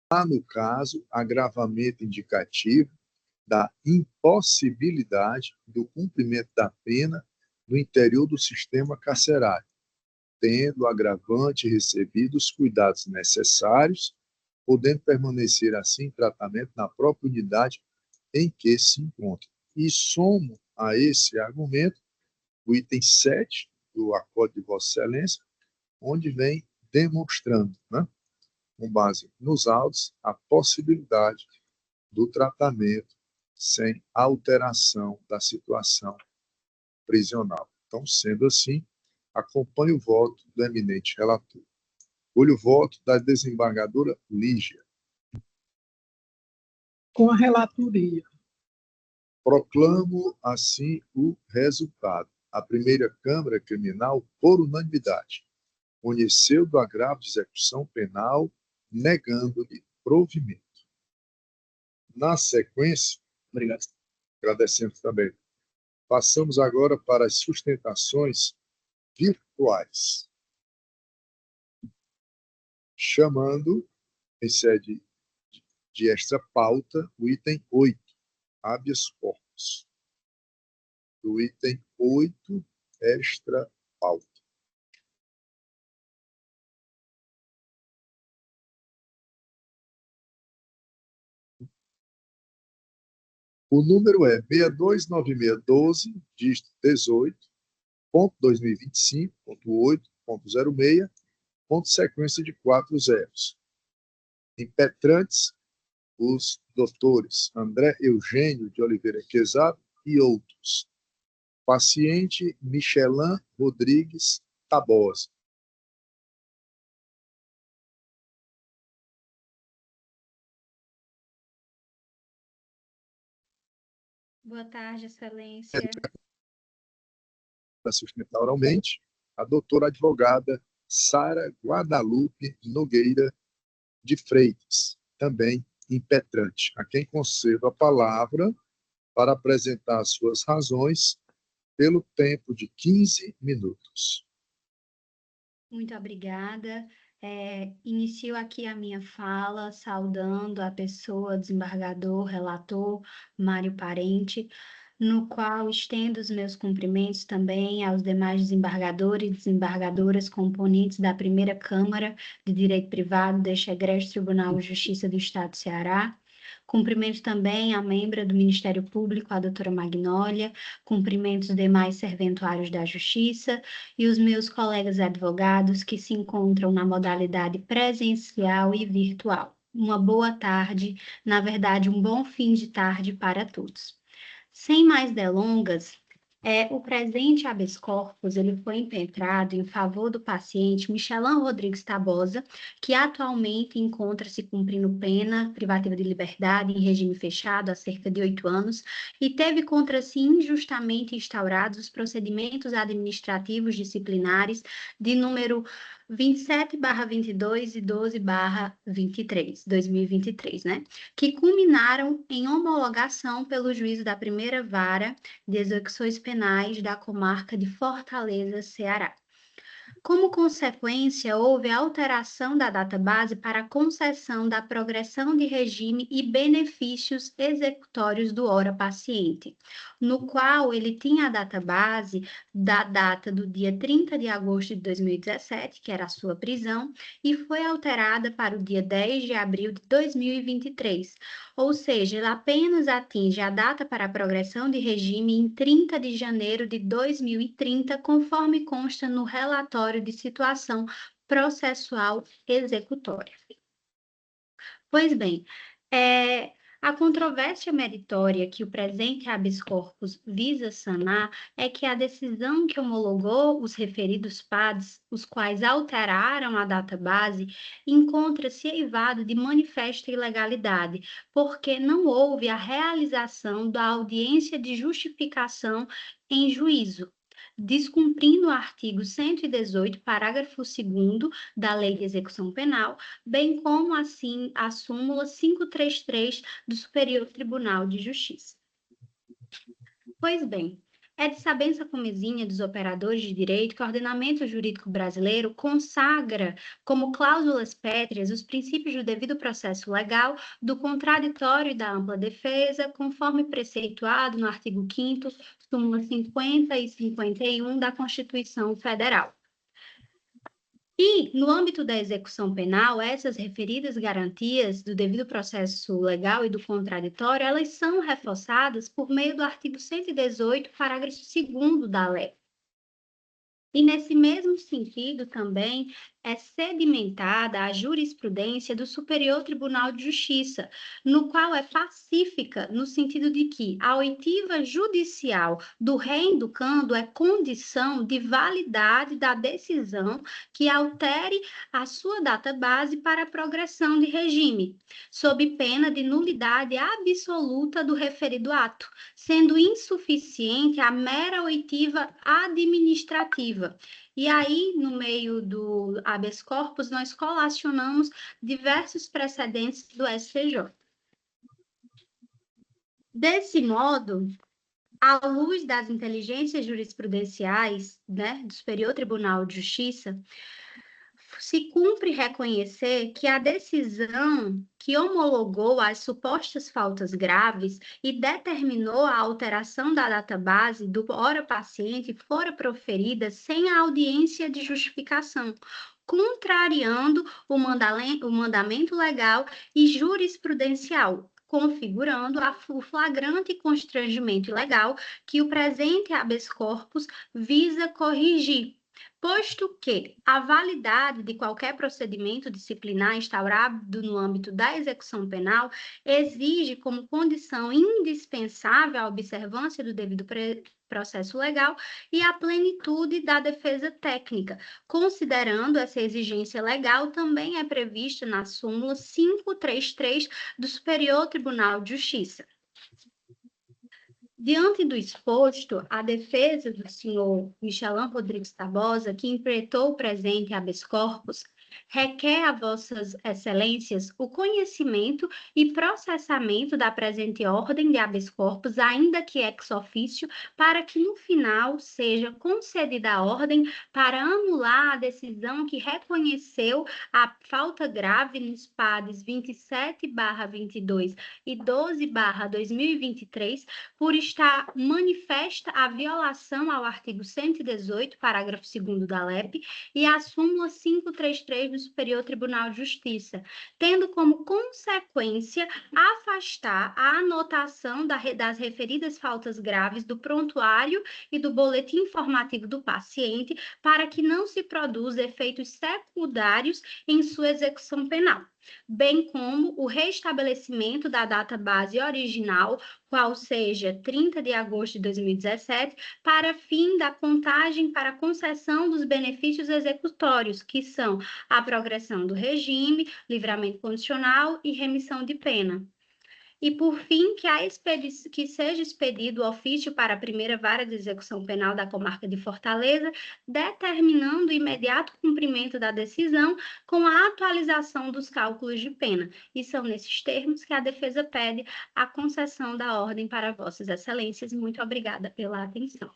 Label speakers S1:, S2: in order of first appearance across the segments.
S1: Há, no caso, agravamento indicativo da impossibilidade do cumprimento da pena no interior do sistema carcerário, tendo o agravante recebido os cuidados necessários, podendo permanecer assim em tratamento na própria unidade em que se encontra. E somo a esse argumento o item 7 do Acordo de Vossa Excelência, onde vem demonstrando, né, com base nos autos, a possibilidade do tratamento sem alteração da situação prisional. Então, sendo assim, acompanho o voto do eminente relator. Olho o voto da desembargadora Lígia.
S2: Com a relatoria.
S1: Proclamo, assim, o resultado. A primeira Câmara Criminal, por unanimidade, conheceu do agravo de execução penal, negando-lhe provimento. Na sequência,
S2: Obrigado.
S1: agradecemos também, passamos agora para as sustentações virtuais, chamando, em sede de extra pauta, o item 8, habeas corpus. Do item 8, extra pauta. O número é 629612, dígito 18.2025.8.06, ponto sequência de 4 zeros. Impetrantes, os doutores André Eugênio de Oliveira Quezado e outros. Paciente Michelin Rodrigues Tabosa.
S3: Boa tarde, Excelência.
S1: Para sustentar oralmente, a doutora advogada Sara Guadalupe Nogueira de Freitas, também impetrante, a quem concedo a palavra para apresentar suas razões pelo tempo de 15 minutos.
S3: Muito obrigada. Inicio aqui a minha fala saudando a pessoa, desembargador, relator, Mário Parente, no qual estendo os meus cumprimentos também aos demais desembargadores e desembargadoras componentes da primeira Câmara de Direito Privado deste Egrégio Tribunal de Justiça do Estado do Ceará. Cumprimento também a membra do Ministério Público, a doutora Magnólia, cumprimento os demais serventuários da Justiça e os meus colegas advogados que se encontram na modalidade presencial e virtual. Uma boa tarde, na verdade, um bom fim de tarde para todos. Sem mais delongas, o presente habeas corpus ele foi impetrado em favor do paciente Michelin Rodrigues Tabosa, que atualmente encontra-se cumprindo pena privativa de liberdade em regime fechado há cerca de 8 anos e teve contra si injustamente instaurados os procedimentos administrativos disciplinares de número 27/22 e 12/23, 2023, né? Que culminaram em homologação pelo juízo da primeira vara de execuções penais da comarca de Fortaleza, Ceará. Como consequência, houve alteração da database para a concessão da progressão de regime e benefícios executórios do ora paciente, no qual ele tinha a database da data do dia 30 de agosto de 2017, que era a sua prisão, e foi alterada para o dia 10 de abril de 2023, ou seja, ele apenas atinge a data para a progressão de regime em 30 de janeiro de 2030, conforme consta no relatório de situação processual executória. Pois bem, a controvérsia meritória que o presente habeas corpus visa sanar é que a decisão que homologou os referidos PADs, os quais alteraram a database, encontra-se eivado de manifesta ilegalidade, porque não houve a realização da audiência de justificação em juízo, descumprindo o artigo 118, parágrafo 2º da Lei de Execução Penal, bem como, assim, a súmula 533 do Superior Tribunal de Justiça. Pois bem, É de sabença comezinha dos operadores de direito que o ordenamento jurídico brasileiro consagra como cláusulas pétreas os princípios do devido processo legal, do contraditório e da ampla defesa, conforme preceituado no artigo 5º, súmula 50 e 51 da Constituição Federal. E, no âmbito da execução penal, essas referidas garantias do devido processo legal e do contraditório, elas são reforçadas por meio do artigo 118, parágrafo 2º da lei. E, nesse mesmo sentido, também é sedimentada a jurisprudência do Superior Tribunal de Justiça, no qual é pacífica, no sentido de que a oitiva judicial do reeducando é condição de validade da decisão que altere a sua data-base para a progressão de regime, sob pena de nulidade absoluta do referido ato, sendo insuficiente a mera oitiva administrativa. E aí, no meio do habeas corpus, nós colacionamos diversos precedentes do STJ. Desse modo, à luz das inteligências jurisprudenciais, né, do Superior Tribunal de Justiça, se cumpre reconhecer que a decisão que homologou as supostas faltas graves e determinou a alteração da database do hora paciente fora proferida sem a audiência de justificação, contrariando o mandamento legal e jurisprudencial, configurando o flagrante constrangimento ilegal que o presente habeas corpus visa corrigir. Posto que a validade de qualquer procedimento disciplinar instaurado no âmbito da execução penal exige como condição indispensável a observância do devido processo legal e a plenitude da defesa técnica. Considerando essa exigência legal, também é prevista na súmula 533 do Superior Tribunal de Justiça. Diante do exposto, a defesa do senhor Michelin Rodrigues Tabosa, que interpretou o presente habeas corpus, requer a vossas excelências o conhecimento e processamento da presente ordem de habeas corpus, ainda que ex officio, para que no final seja concedida a ordem para anular a decisão que reconheceu a falta grave nos PADs 27/22 e 12/2023, por estar manifesta a violação ao artigo 118, parágrafo 2º da LEP, e a súmula 533 do Superior Tribunal de Justiça, tendo como consequência afastar a anotação das referidas faltas graves do prontuário e do boletim informativo do paciente, para que não se produza efeitos secundários em sua execução penal, bem como o restabelecimento da data base original, qual seja 30 de agosto de 2017, para fim da contagem para concessão dos benefícios executórios, que são a progressão do regime, livramento condicional e remissão de pena. E, por fim, que seja expedido o ofício para a primeira vara de execução penal da comarca de Fortaleza, determinando o imediato cumprimento da decisão com a atualização dos cálculos de pena. E são nesses termos que a defesa pede a concessão da ordem para vossas excelências. Muito obrigada pela atenção.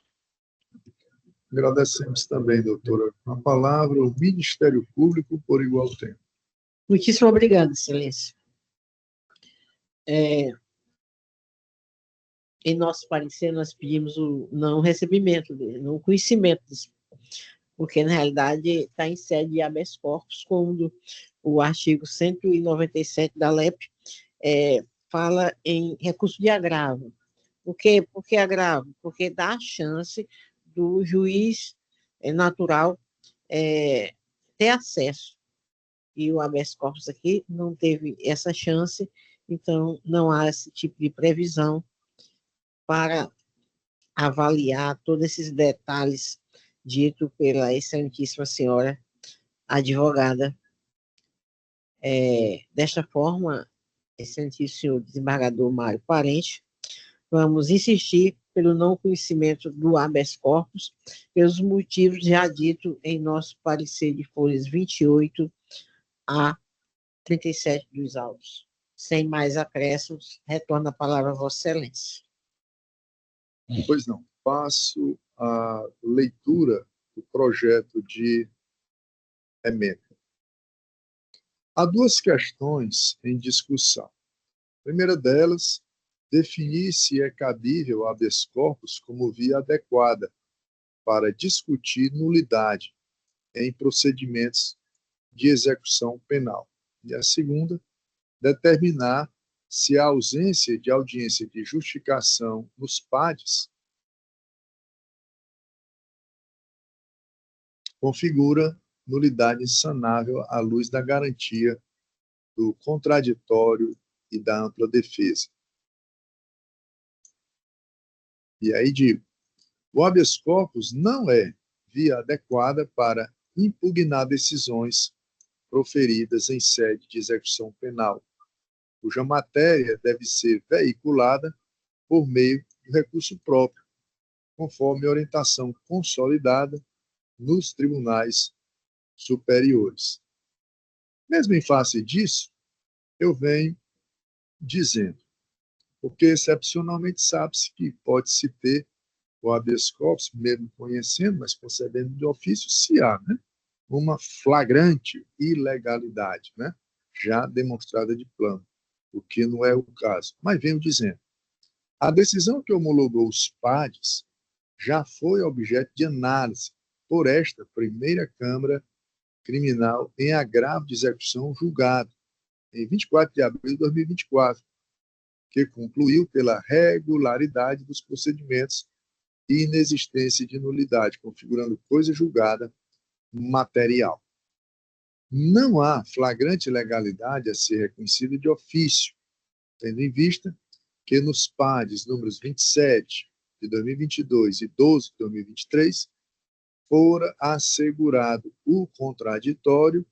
S1: Agradecemos também, doutora. A palavra ao Ministério Público por igual tempo.
S2: Muitíssimo obrigada, excelência. Em nosso parecer, nós pedimos o não recebimento dele, não conhecimento disso, porque, na realidade, está em sede de habeas corpus, quando o artigo 197 da LEP fala em recurso de agravo. Por quê? Por que agravo? Porque dá a chance do juiz natural ter acesso. E o habeas corpus aqui não teve essa chance, então não há esse tipo de previsão para avaliar todos esses detalhes ditos pela excelentíssima senhora advogada. Desta forma, excelentíssimo senhor desembargador Mário Parente, vamos insistir pelo não conhecimento do habeas corpus, pelos motivos já ditos em nosso parecer de folhas 28 a 37 dos autos. Sem mais acréscimos, retorno a palavra a Vossa Excelência.
S1: Pois não. passo a leitura do projeto de emenda. Há duas questões em discussão. A primeira delas, definir se é cabível habeas corpus como via adequada para discutir nulidade em procedimentos de execução penal. E a segunda, determinar se a ausência de audiência de justificação nos PADs configura nulidade insanável à luz da garantia do contraditório e da ampla defesa. E aí digo, o habeas corpus não é via adequada para impugnar decisões proferidas em sede de execução penal, cuja matéria deve ser veiculada por meio do recurso próprio, conforme orientação consolidada nos tribunais superiores. Mesmo em face disso, eu venho dizendo, porque excepcionalmente sabe-se que pode-se ter o habeas corpus, mesmo conhecendo, mas concedendo de ofício, se há, né, uma flagrante ilegalidade, né, já demonstrada de plano, o que não é o caso. Mas venho dizendo, a decisão que homologou os PADs já foi objeto de análise por esta primeira Câmara Criminal em agravo de execução julgado em 24 de abril de 2024, que concluiu pela regularidade dos procedimentos e inexistência de nulidade, configurando coisa julgada material. Não há flagrante ilegalidade a ser reconhecida de ofício, tendo em vista que nos PADs números 27 de 2022 e 12 de 2023 fora assegurado o contraditório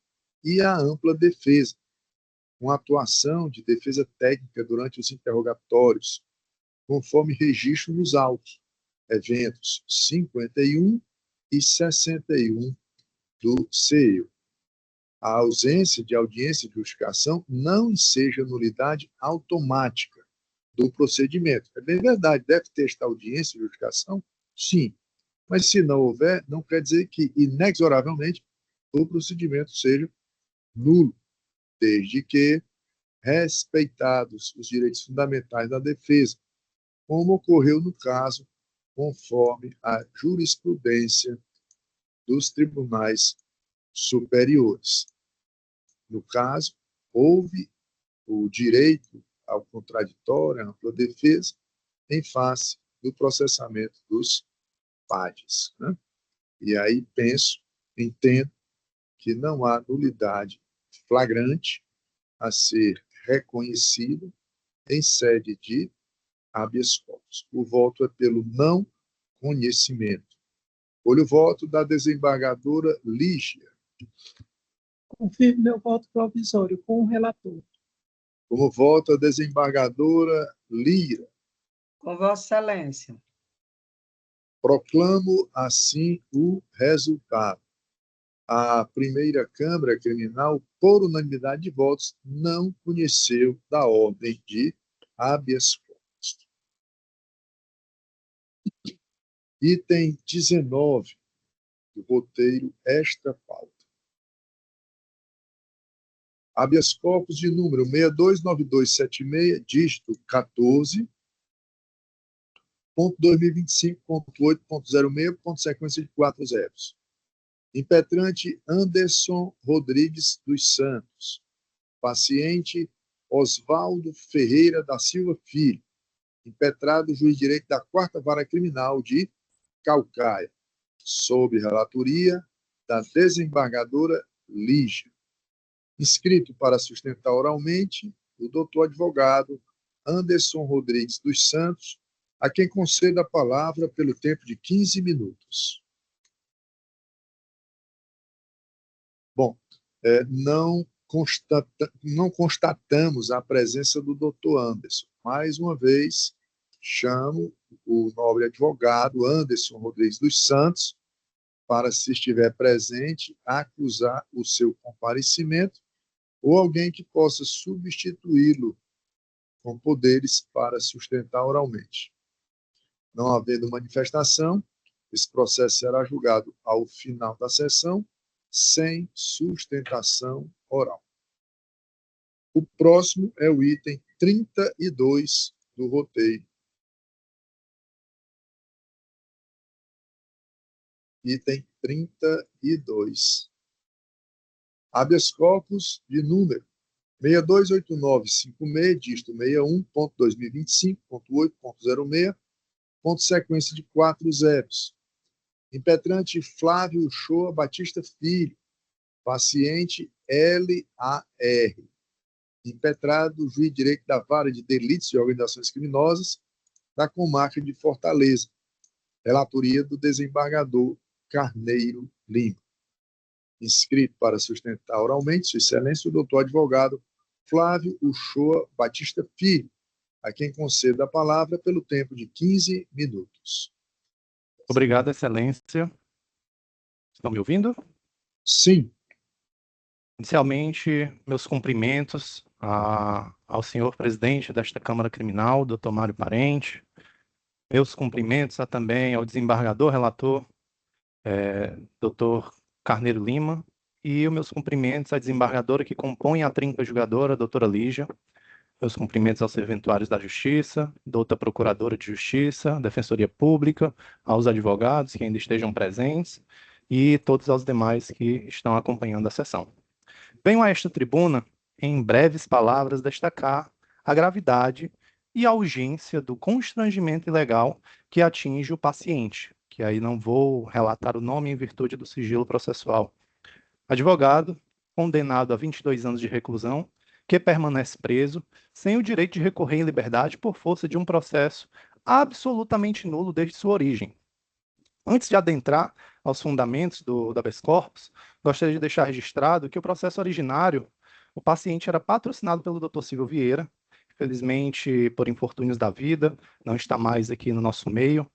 S1: e a ampla defesa, com atuação de defesa técnica durante os interrogatórios, conforme registro nos autos, eventos 51 e 61 do CEU. A ausência de audiência de justificação não enseja nulidade automática do procedimento. É bem verdade, deve ter esta audiência de justificação? Sim. Mas se não houver, não quer dizer que, inexoravelmente, o procedimento seja nulo, desde que respeitados os direitos fundamentais da defesa, como ocorreu no caso, conforme a jurisprudência dos tribunais superiores. No caso, houve o direito ao contraditório, à ampla defesa, em face do processamento dos PADs, né? E aí entendo que não há nulidade flagrante a ser reconhecida em sede de habeas corpus. O voto é pelo não conhecimento. Olho o voto da desembargadora Lígia.
S4: Confirmo meu voto provisório com o relator.
S1: Como voto a desembargadora Lira.
S5: Com Vossa Excelência.
S1: Proclamo assim o resultado. A primeira Câmara Criminal, por unanimidade de votos, não conheceu da ordem de habeas corpus. Item 19 do roteiro extra pauta. Habeas corpus de número 629276, dígito 14.2025.8.06, sequência de 4 zeros. Impetrante Anderson Rodrigues dos Santos. Paciente Osvaldo Ferreira da Silva Filho. Impetrado juiz de direito da 4ª Vara Criminal de Caucaia. Sob relatoria da desembargadora Lígia. Inscrito para sustentar oralmente o doutor advogado Anderson Rodrigues dos Santos, a quem concedo a palavra pelo tempo de 15 minutos. Bom, não constatamos a presença do doutor Anderson. Mais uma vez, chamo o nobre advogado Anderson Rodrigues dos Santos para, se estiver presente, acusar o seu comparecimento ou alguém que possa substituí-lo com poderes para sustentar oralmente. Não havendo manifestação, esse processo será julgado ao final da sessão, sem sustentação oral. O próximo é o item 32 do roteiro. Item 32. Habeas corpus de número 628956, dígito 61.2025.8.06, ponto sequência de 4 zeros. Impetrante Flávio Uchoa Batista Filho, paciente LAR. Impetrado, juiz de direito da Vara de Delitos e Organizações Criminosas da Comarca de Fortaleza. Relatoria do desembargador Carneiro Lima. Inscrito para sustentar oralmente, Sua Excelência, o doutor advogado Flávio Uchoa Batista Filho, a quem concedo a palavra pelo tempo de 15 minutos.
S6: Obrigado, Excelência. Estão me ouvindo?
S1: Sim.
S6: Inicialmente, meus cumprimentos ao senhor presidente desta Câmara Criminal, doutor Mário Parente. Meus cumprimentos também ao desembargador relator, doutor Carneiro Lima, e os meus cumprimentos à desembargadora que compõe a trinca julgadora, doutora Lígia. Meus cumprimentos aos serventuários da Justiça, doutora Procuradora de Justiça, Defensoria Pública, aos advogados que ainda estejam presentes e todos os demais que estão acompanhando a sessão. Venho a esta tribuna, em breves palavras, destacar a gravidade e a urgência do constrangimento ilegal que atinge o paciente, que aí não vou relatar o nome em virtude do sigilo processual. Advogado, condenado a 22 anos de reclusão, que permanece preso, sem o direito de recorrer em liberdade por força de um processo absolutamente nulo desde sua origem. Antes de adentrar aos fundamentos do habeas corpus, gostaria de deixar registrado que o processo originário, o paciente era patrocinado pelo Dr. Silvio Vieira, infelizmente, por infortúnios da vida, não está mais aqui no nosso meio,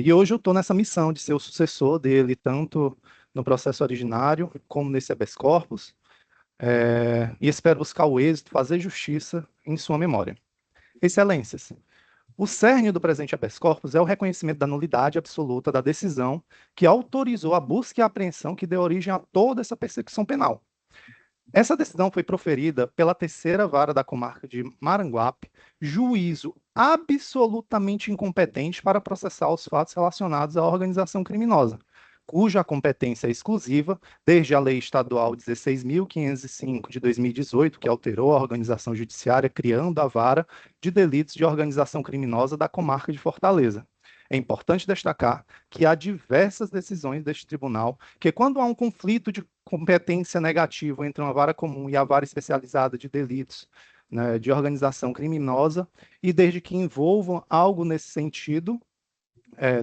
S6: e hoje eu estou nessa missão de ser o sucessor dele, tanto no processo originário como nesse habeas corpus, e espero buscar o êxito, fazer justiça em sua memória. Excelências, o cerne do presente habeas corpus é o reconhecimento da nulidade absoluta da decisão que autorizou a busca e a apreensão que deu origem a toda essa persecução penal. Essa decisão foi proferida pela terceira vara da comarca de Maranguape, juízo absolutamente incompetente para processar os fatos relacionados à organização criminosa, cuja competência é exclusiva, desde a Lei Estadual 16.505 de 2018, que alterou a organização judiciária, criando a Vara de Delitos de Organização Criminosa da Comarca de Fortaleza. É importante destacar que há diversas decisões deste tribunal que, quando há um conflito de competência negativo entre uma vara comum e a vara especializada de delitos, né, de organização criminosa, e desde que envolvam algo nesse sentido,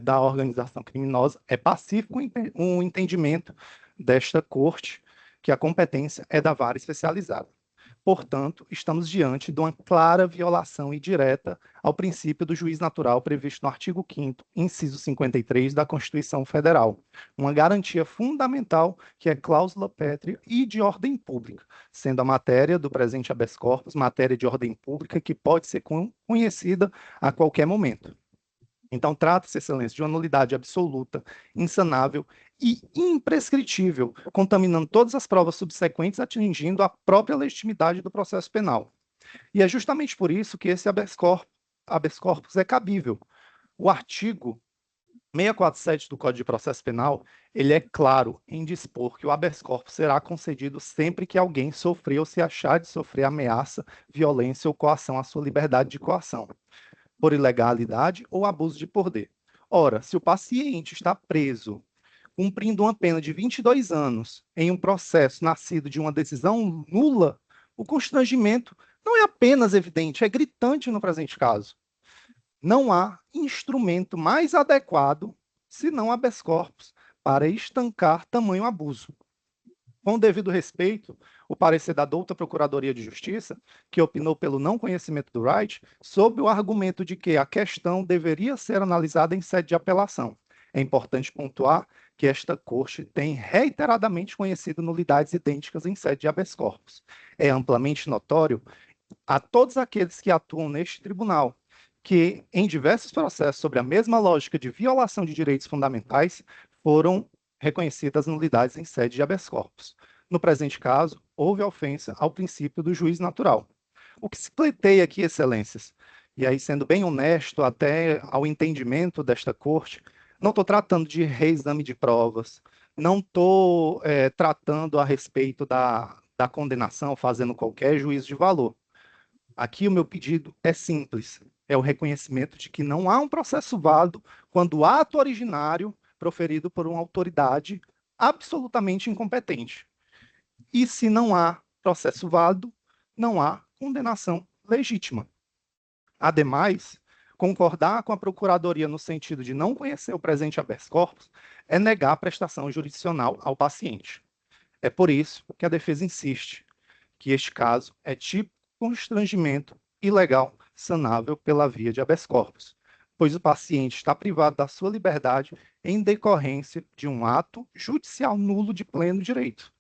S6: da organização criminosa, é pacífico um entendimento desta corte que a competência é da vara especializada. Portanto, estamos diante de uma clara violação indireta ao princípio do juiz natural previsto no artigo 5º, inciso 53 da Constituição Federal, uma garantia fundamental que é cláusula pétrea e de ordem pública, sendo a matéria do presente habeas corpus matéria de ordem pública que pode ser conhecida a qualquer momento. Então, trata-se, Excelência, de uma nulidade absoluta, insanável e imprescritível, contaminando todas as provas subsequentes, atingindo a própria legitimidade do processo penal. E é justamente por isso que esse habeas corpus é cabível. O artigo 647 do Código de Processo Penal, ele é claro em dispor que o habeas corpus será concedido sempre que alguém sofrer ou se achar de sofrer ameaça, violência ou coação à sua liberdade de coação, por ilegalidade ou abuso de poder. Ora, se o paciente está preso, cumprindo uma pena de 22 anos em um processo nascido de uma decisão nula, o constrangimento não é apenas evidente, é gritante no presente caso. Não há instrumento mais adequado, senão habeas corpus, para estancar tamanho abuso. Com o devido respeito, o parecer da douta Procuradoria de Justiça, que opinou pelo não conhecimento do right, sob o argumento de que a questão deveria ser analisada em sede de apelação. É importante pontuar que esta corte tem reiteradamente conhecido nulidades idênticas em sede de habeas corpus. É amplamente notório a todos aqueles que atuam neste tribunal que, em diversos processos sobre a mesma lógica de violação de direitos fundamentais, foram reconhecidas nulidades em sede de habeas corpus. No presente caso, houve ofensa ao princípio do juiz natural. O que se pleiteia aqui, excelências, e aí sendo bem honesto até ao entendimento desta corte, não estou tratando de reexame de provas, não estou tratando a respeito da condenação, fazendo qualquer juízo de valor. Aqui o meu pedido é simples, é o reconhecimento de que não há um processo válido quando o ato originário proferido por uma autoridade absolutamente incompetente. E se não há processo válido, não há condenação legítima. Ademais, concordar com a Procuradoria no sentido de não conhecer o presente habeas corpus é negar a prestação jurisdicional ao paciente. É por isso que a defesa insiste que este caso é tipo de constrangimento ilegal sanável pela via de habeas corpus, pois o paciente está privado da sua liberdade em decorrência de um ato judicial nulo de pleno direito.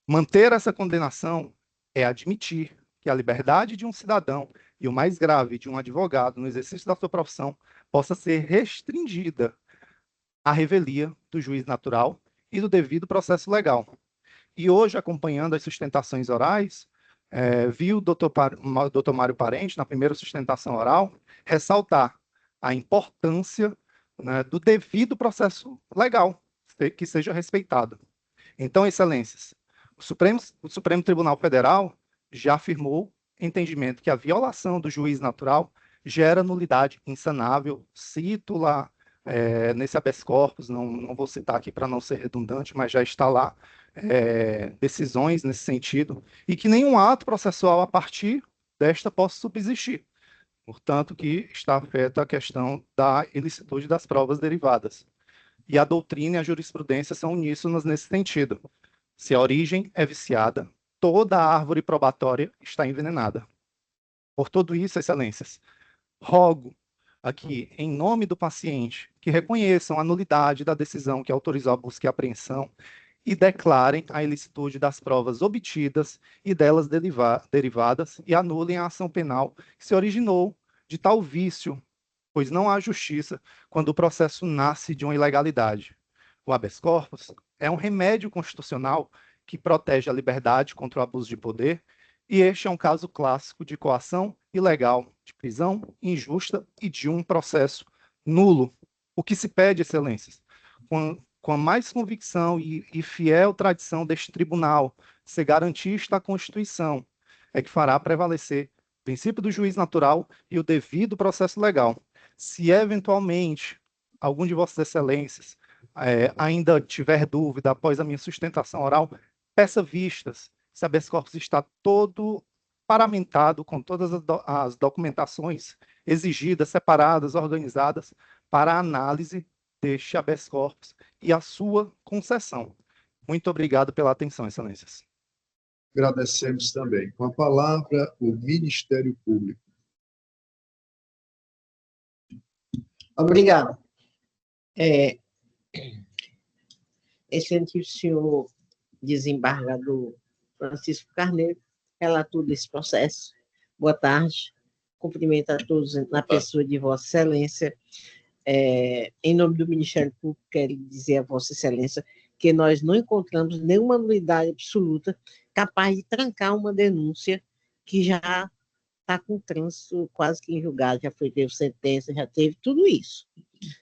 S6: Manter essa condenação é admitir que a liberdade de um cidadão e o mais grave, de um advogado no exercício da sua profissão, possa ser restringida à revelia do juiz natural e do devido processo legal. E hoje, acompanhando as sustentações orais, vi o doutor Mário Parente, na primeira sustentação oral, ressaltar a importância, né, do devido processo legal, que seja respeitado. Então, excelências, o Supremo Tribunal Federal já afirmou entendimento que a violação do juiz natural gera nulidade insanável. Cito lá nesse habeas corpus, não vou citar aqui para não ser redundante, mas já está lá decisões nesse sentido, e que nenhum ato processual a partir desta possa subsistir. Portanto, que está afeta a questão da ilicitude das provas derivadas. E a doutrina e a jurisprudência são uníssonas nesse sentido. Se a origem é viciada, toda a árvore probatória está envenenada. Por tudo isso, excelências, rogo aqui, em nome do paciente, que reconheçam a nulidade da decisão que autorizou a busca e apreensão e declarem a ilicitude das provas obtidas e delas derivadas e anulem a ação penal que se originou de tal vício, pois não há justiça quando o processo nasce de uma ilegalidade. O habeas corpus é um remédio constitucional que protege a liberdade contra o abuso de poder, e este é um caso clássico de coação ilegal, de prisão injusta e de um processo nulo. O que se pede, excelências, com a mais convicção e fiel tradição deste tribunal, ser garantista à Constituição, é que fará prevalecer o princípio do juiz natural e o devido processo legal. Se eventualmente algum de vossas excelências ainda tiver dúvida após a minha sustentação oral, peça vistas. Esse habeas corpus está todo paramentado com todas as documentações exigidas, separadas, organizadas para a análise deste habeas corpus e a sua concessão. Muito obrigado pela atenção, excelências.
S1: Agradecemos também. Com a palavra, o Ministério Público.
S2: Obrigado. Excelentíssimo senhor desembargador Francisco Carneiro, relator desse processo. Boa tarde. Cumprimento a todos na pessoa de Vossa Excelência. Em nome do Ministério Público, quero dizer a Vossa Excelência que nós não encontramos nenhuma nulidade absoluta capaz de trancar uma denúncia que já está com trânsito quase que em julgado, já teve sentença, já teve tudo isso,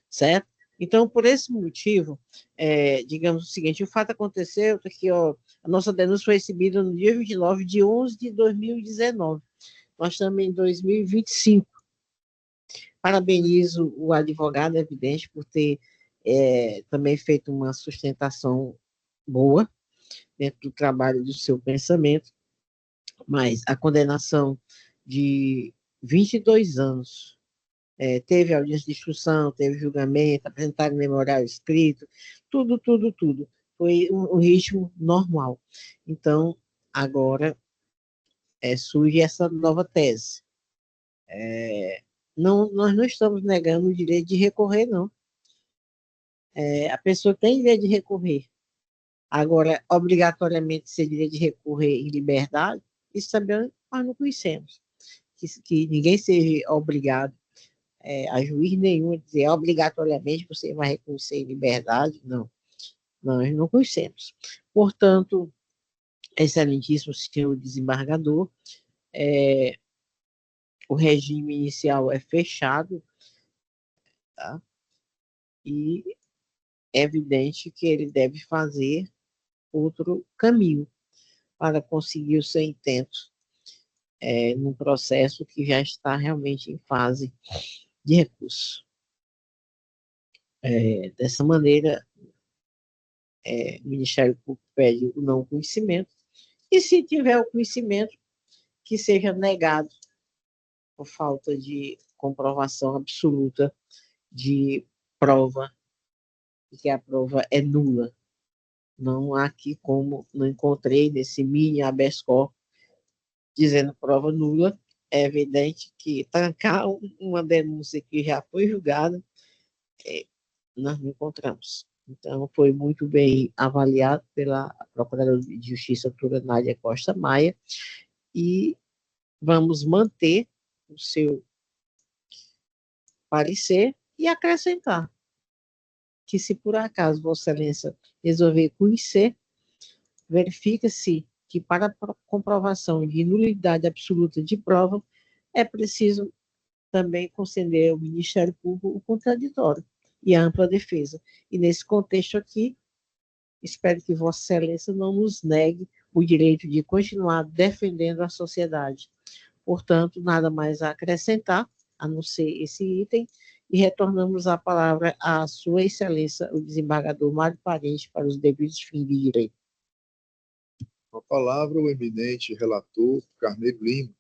S2: certo? Então, por esse motivo, digamos o seguinte, o fato aconteceu que a nossa denúncia foi recebida no dia 29 de 11 de 2019. Nós estamos em 2025. Parabenizo o advogado, é evidente, por ter também feito uma sustentação boa dentro do trabalho do seu pensamento, mas a condenação de 22 anos, teve audiência de instrução, teve julgamento, apresentaram memorial escrito, tudo. Foi um ritmo normal. Então, agora surge essa nova tese. Nós não estamos negando o direito de recorrer, não. A pessoa tem direito de recorrer. Agora, obrigatoriamente, ser direito de recorrer em liberdade, isso também nós não conhecemos. que ninguém seja obrigado a juiz nenhum a dizer obrigatoriamente você vai reconhecer em liberdade. Não, nós não conhecemos. Portanto, excelentíssimo senhor desembargador, o regime inicial é fechado, tá? E é evidente que ele deve fazer outro caminho para conseguir o seu intento num processo que já está realmente em fase de recurso. Dessa maneira, o Ministério Público pede o não conhecimento, e se tiver o conhecimento, que seja negado por falta de comprovação absoluta de prova, e que a prova é nula. Não há aqui como, não encontrei nesse mini habeas corpus dizendo prova nula. É evidente que trancar uma denúncia que já foi julgada, nós não encontramos. Então, foi muito bem avaliado pela Procuradora de Justiça, doutora Nádia Costa Maia, e vamos manter o seu parecer e acrescentar que, se por acaso Vossa Excelência resolver conhecer, verifica-se que, para comprovação de nulidade absoluta de prova, é preciso também conceder ao Ministério Público o contraditório e a ampla defesa. E, nesse contexto aqui, espero que Vossa Excelência não nos negue o direito de continuar defendendo a sociedade. Portanto, nada mais a acrescentar, a não ser esse item, e retornamos a palavra à Sua Excelência, o desembargador Mário Parente, para os devidos fins de direito.
S1: Com a palavra, o eminente relator Carneiro Lima.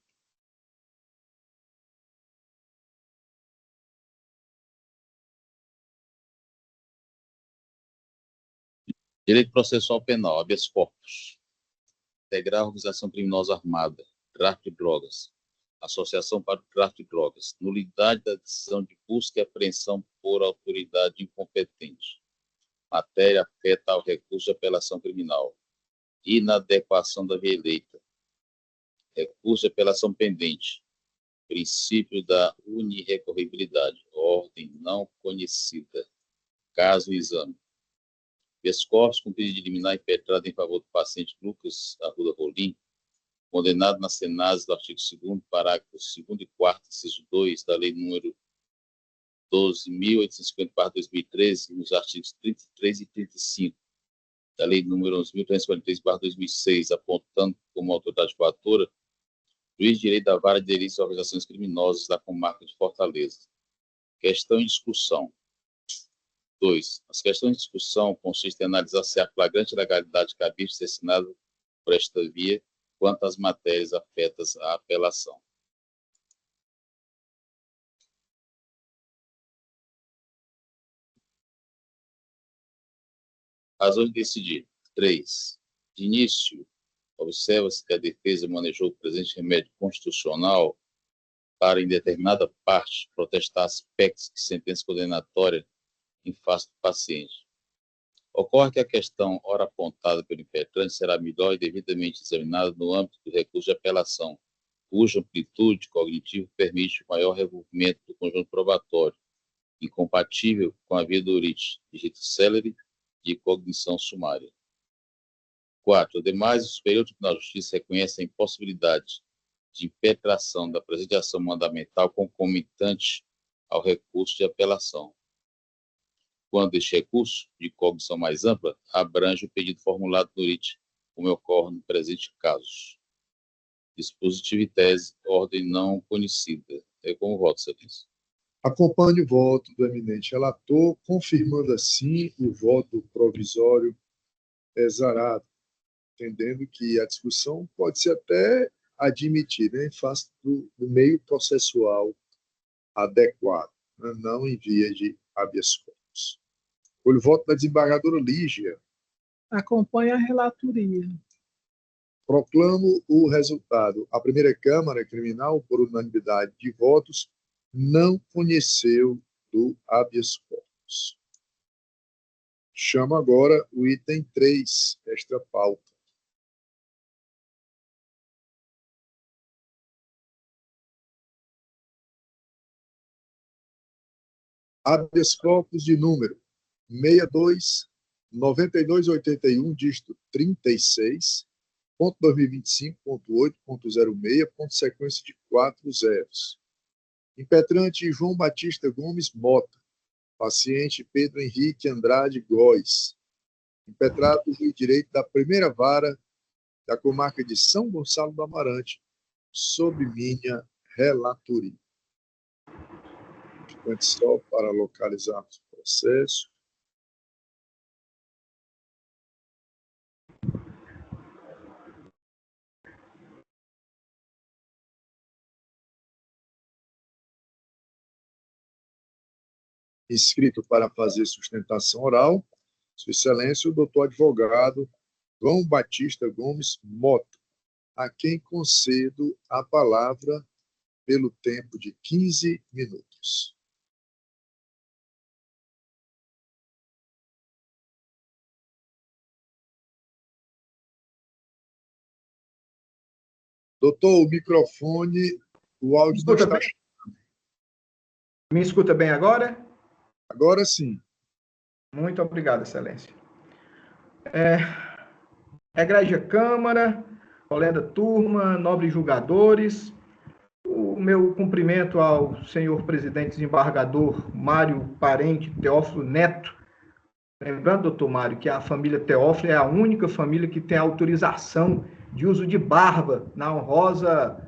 S7: Direito processual penal, habeas corpus. Integrar organização criminosa armada, tráfico de drogas, associação para o tráfico de drogas, nulidade da decisão de busca e apreensão por autoridade incompetente. Matéria afeta ao recurso de apelação criminal. Inadequação da via eleita. Recurso de apelação pendente. Princípio da unirrecorribilidade. Ordem não conhecida. Caso e exame. Habeas corpus com pedido de liminar impetrado em favor do paciente Lucas Arruda Rolim, condenado nas tenases do artigo 2º, parágrafos 2º e 4º, inciso 2, da Lei número 12.850/2013, nos artigos 33 e 35, da Lei número 11.343/2006, apontando como autoridade coatora juiz de direito da Vara de Delitos e Organizações Criminosas da Comarca de Fortaleza. Questão em discussão. 2. As questões de discussão consistem em analisar se há flagrante legalidade cabível ser assinada por esta via quanto às matérias afetas à apelação. Razões de decidir. 3. De início, observa-se que a defesa manejou o presente remédio constitucional para, em determinada parte, protestar aspectos de sentença condenatória em face do paciente. Ocorre que a questão, ora apontada pelo impetrante, será melhor e devidamente examinada no âmbito do recurso de apelação, cuja amplitude cognitiva permite o maior revolvimento do conjunto probatório, incompatível com a via do writ, de jeito célere de cognição sumária. 4. Ademais, o Superior Tribunal de Justiça reconhece a impossibilidade de impetração da presente ação mandamental concomitante ao recurso de apelação, quando este recurso, de cognição mais ampla, abrange o pedido formulado no writ, como ocorre no presente caso. Dispositivo e tese, ordem não conhecida. É como voto, Excelência.
S1: Acompanhe o voto do eminente relator, confirmando assim o voto provisório exarado, entendendo que a discussão pode ser até admitida em face do meio processual adequado, né? Não em via de habeas corpus. O voto da desembargadora Lígia.
S4: Acompanha a relatoria.
S1: Proclamo o resultado. A primeira Câmara Criminal, por unanimidade de votos, não conheceu do habeas corpus. Chamo agora o item 3, extra pauta. habeas corpus de número 62.9281, dígito 36, ponto 2025.8.06, ponto sequência de 4 zeros. Impetrante João Batista Gomes Mota, paciente Pedro Henrique Andrade Góes, impetrado do juiz de direito da primeira vara da comarca de São Gonçalo do Amarante, sob minha relatoria. Só para localizarmos o processo. Inscrito para fazer sustentação oral, Sua Excelência, o doutor advogado João Batista Gomes Mota, a quem concedo a palavra pelo tempo de 15 minutos. Doutor, o microfone, o áudio não está...
S8: Me escuta bem agora?
S1: Agora sim.
S8: Muito obrigado, Excelência. Egrégia Câmara, colega turma, nobres julgadores, o meu cumprimento ao senhor presidente desembargador Mário Parente Teófilo Neto. Lembrando, doutor Mário, que a família Teófilo é a única família que tem autorização de uso de barba na honrosa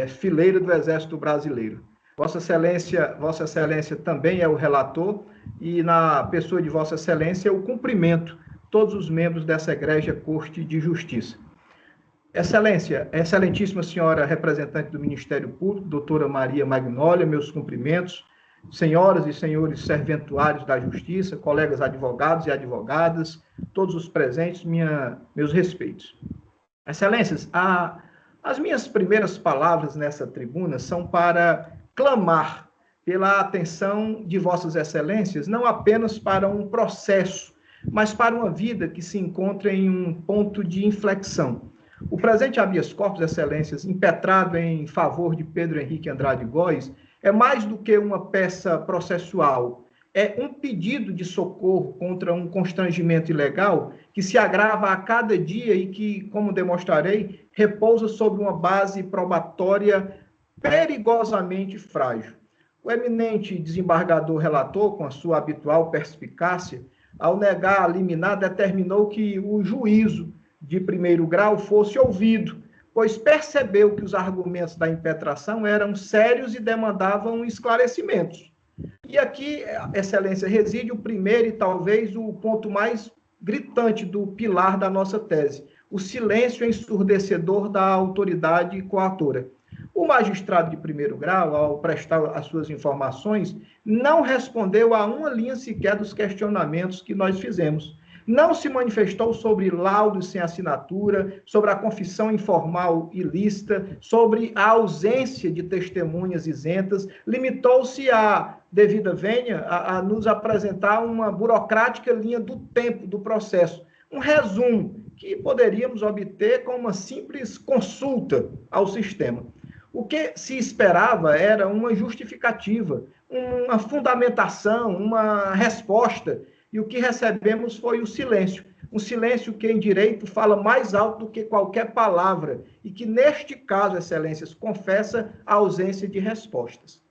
S8: fileira do Exército Brasileiro. Vossa Excelência também é o relator e, na pessoa de Vossa Excelência, eu cumprimento todos os membros dessa egrégia Corte de Justiça. Excelência, excelentíssima senhora representante do Ministério Público, doutora Maria Magnólia, meus cumprimentos, senhoras e senhores serventuários da Justiça, colegas advogados e advogadas, todos os presentes, meus respeitos. Excelências, as minhas primeiras palavras nessa tribuna são para clamar pela atenção de Vossas Excelências, não apenas para um processo, mas para uma vida que se encontra em um ponto de inflexão. O presente habeas corpus, Excelências, impetrado em favor de Pedro Henrique Andrade Góes, é mais do que uma peça processual, é um pedido de socorro contra um constrangimento ilegal que se agrava a cada dia e que, como demonstrarei, repousa sobre uma base probatória perigosamente frágil. O eminente desembargador relator, com a sua habitual perspicácia, ao negar a liminar, determinou que o juízo de primeiro grau fosse ouvido, pois percebeu que os argumentos da impetração eram sérios e demandavam esclarecimentos. E aqui, Excelência, reside o primeiro e talvez o ponto mais gritante do pilar da nossa tese, o silêncio ensurdecedor da autoridade coatora. O magistrado de primeiro grau, ao prestar as suas informações, não respondeu a uma linha sequer dos questionamentos que nós fizemos. Não se manifestou sobre laudos sem assinatura, sobre a confissão informal ilícita, sobre a ausência de testemunhas isentas, limitou-se a devida vênia a nos apresentar uma burocrática linha do tempo do processo, um resumo que poderíamos obter com uma simples consulta ao sistema. O que se esperava era uma justificativa, uma fundamentação, uma resposta, e o que recebemos foi o silêncio. Um silêncio que, em direito, fala mais alto do que qualquer palavra, e que, neste caso, Excelências, confessa a ausência de respostas.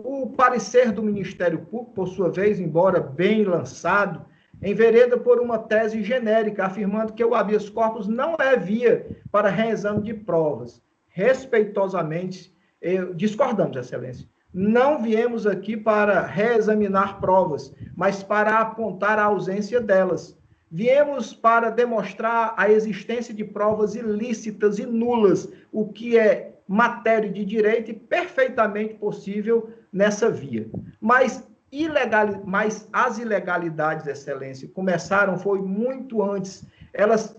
S8: O parecer do Ministério Público, por sua vez, embora bem lançado, envereda por uma tese genérica, afirmando que o habeas corpus não é via para reexame de provas. Respeitosamente, discordamos, Excelência. Não viemos aqui para reexaminar provas, mas para apontar a ausência delas. Viemos para demonstrar a existência de provas ilícitas e nulas, o que é matéria de direito e perfeitamente possível nessa via. Mas as ilegalidades, Excelência, começaram, foi muito antes. Elas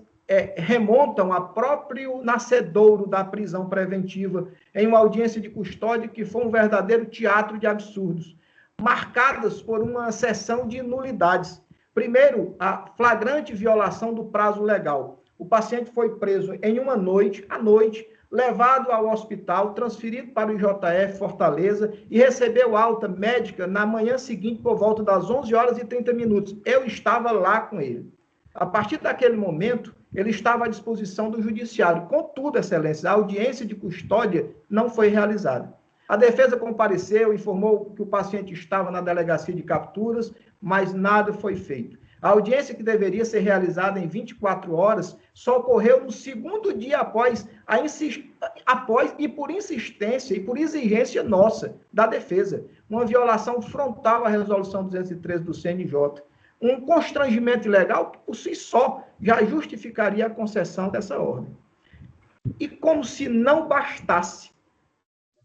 S8: remontam a próprio nascedouro da prisão preventiva, em uma audiência de custódia que foi um verdadeiro teatro de absurdos, marcadas por uma sessão de nulidades. Primeiro, a flagrante violação do prazo legal. O paciente foi preso em uma noite, à noite, levado ao hospital, transferido para o IJF Fortaleza e recebeu alta médica na manhã seguinte por volta das 11h30. Eu estava lá com ele. A partir daquele momento, ele estava à disposição do judiciário. Contudo, excelência, a audiência de custódia não foi realizada. A defesa compareceu, informou que o paciente estava na delegacia de capturas, mas nada foi feito. A audiência que deveria ser realizada em 24 horas só ocorreu no segundo dia após e por insistência e por exigência nossa, da defesa. Uma violação frontal à resolução 213 do CNJ. Um constrangimento ilegal que, por si só, já justificaria a concessão dessa ordem. E como se não bastasse,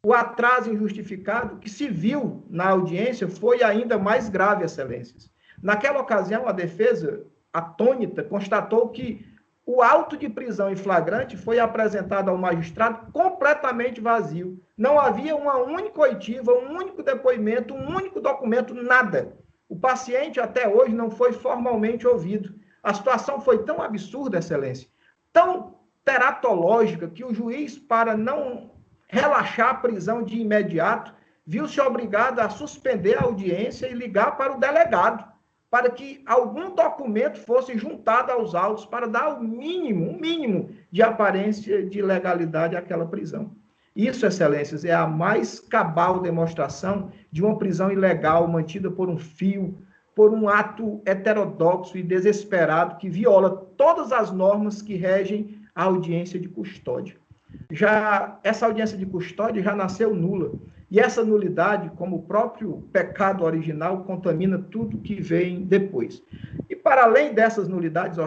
S8: o atraso injustificado que se viu na audiência foi ainda mais grave, excelências. Naquela ocasião, a defesa, atônita, constatou que o auto de prisão em flagrante foi apresentado ao magistrado completamente vazio. Não havia uma única oitiva, um único depoimento, um único documento, nada. O paciente até hoje não foi formalmente ouvido. A situação foi tão absurda, excelência, tão teratológica, que o juiz, para não relaxar a prisão de imediato, viu-se obrigado a suspender a audiência e ligar para o delegado, para que algum documento fosse juntado aos autos para dar um mínimo de aparência de legalidade àquela prisão. Isso, excelências, é a mais cabal demonstração de uma prisão ilegal mantida por um fio, por um ato heterodoxo e desesperado que viola todas as normas que regem a audiência de custódia. Essa audiência de custódia já nasceu nula. E essa nulidade, como o próprio pecado original, contamina tudo que vem depois. E para além dessas nulidades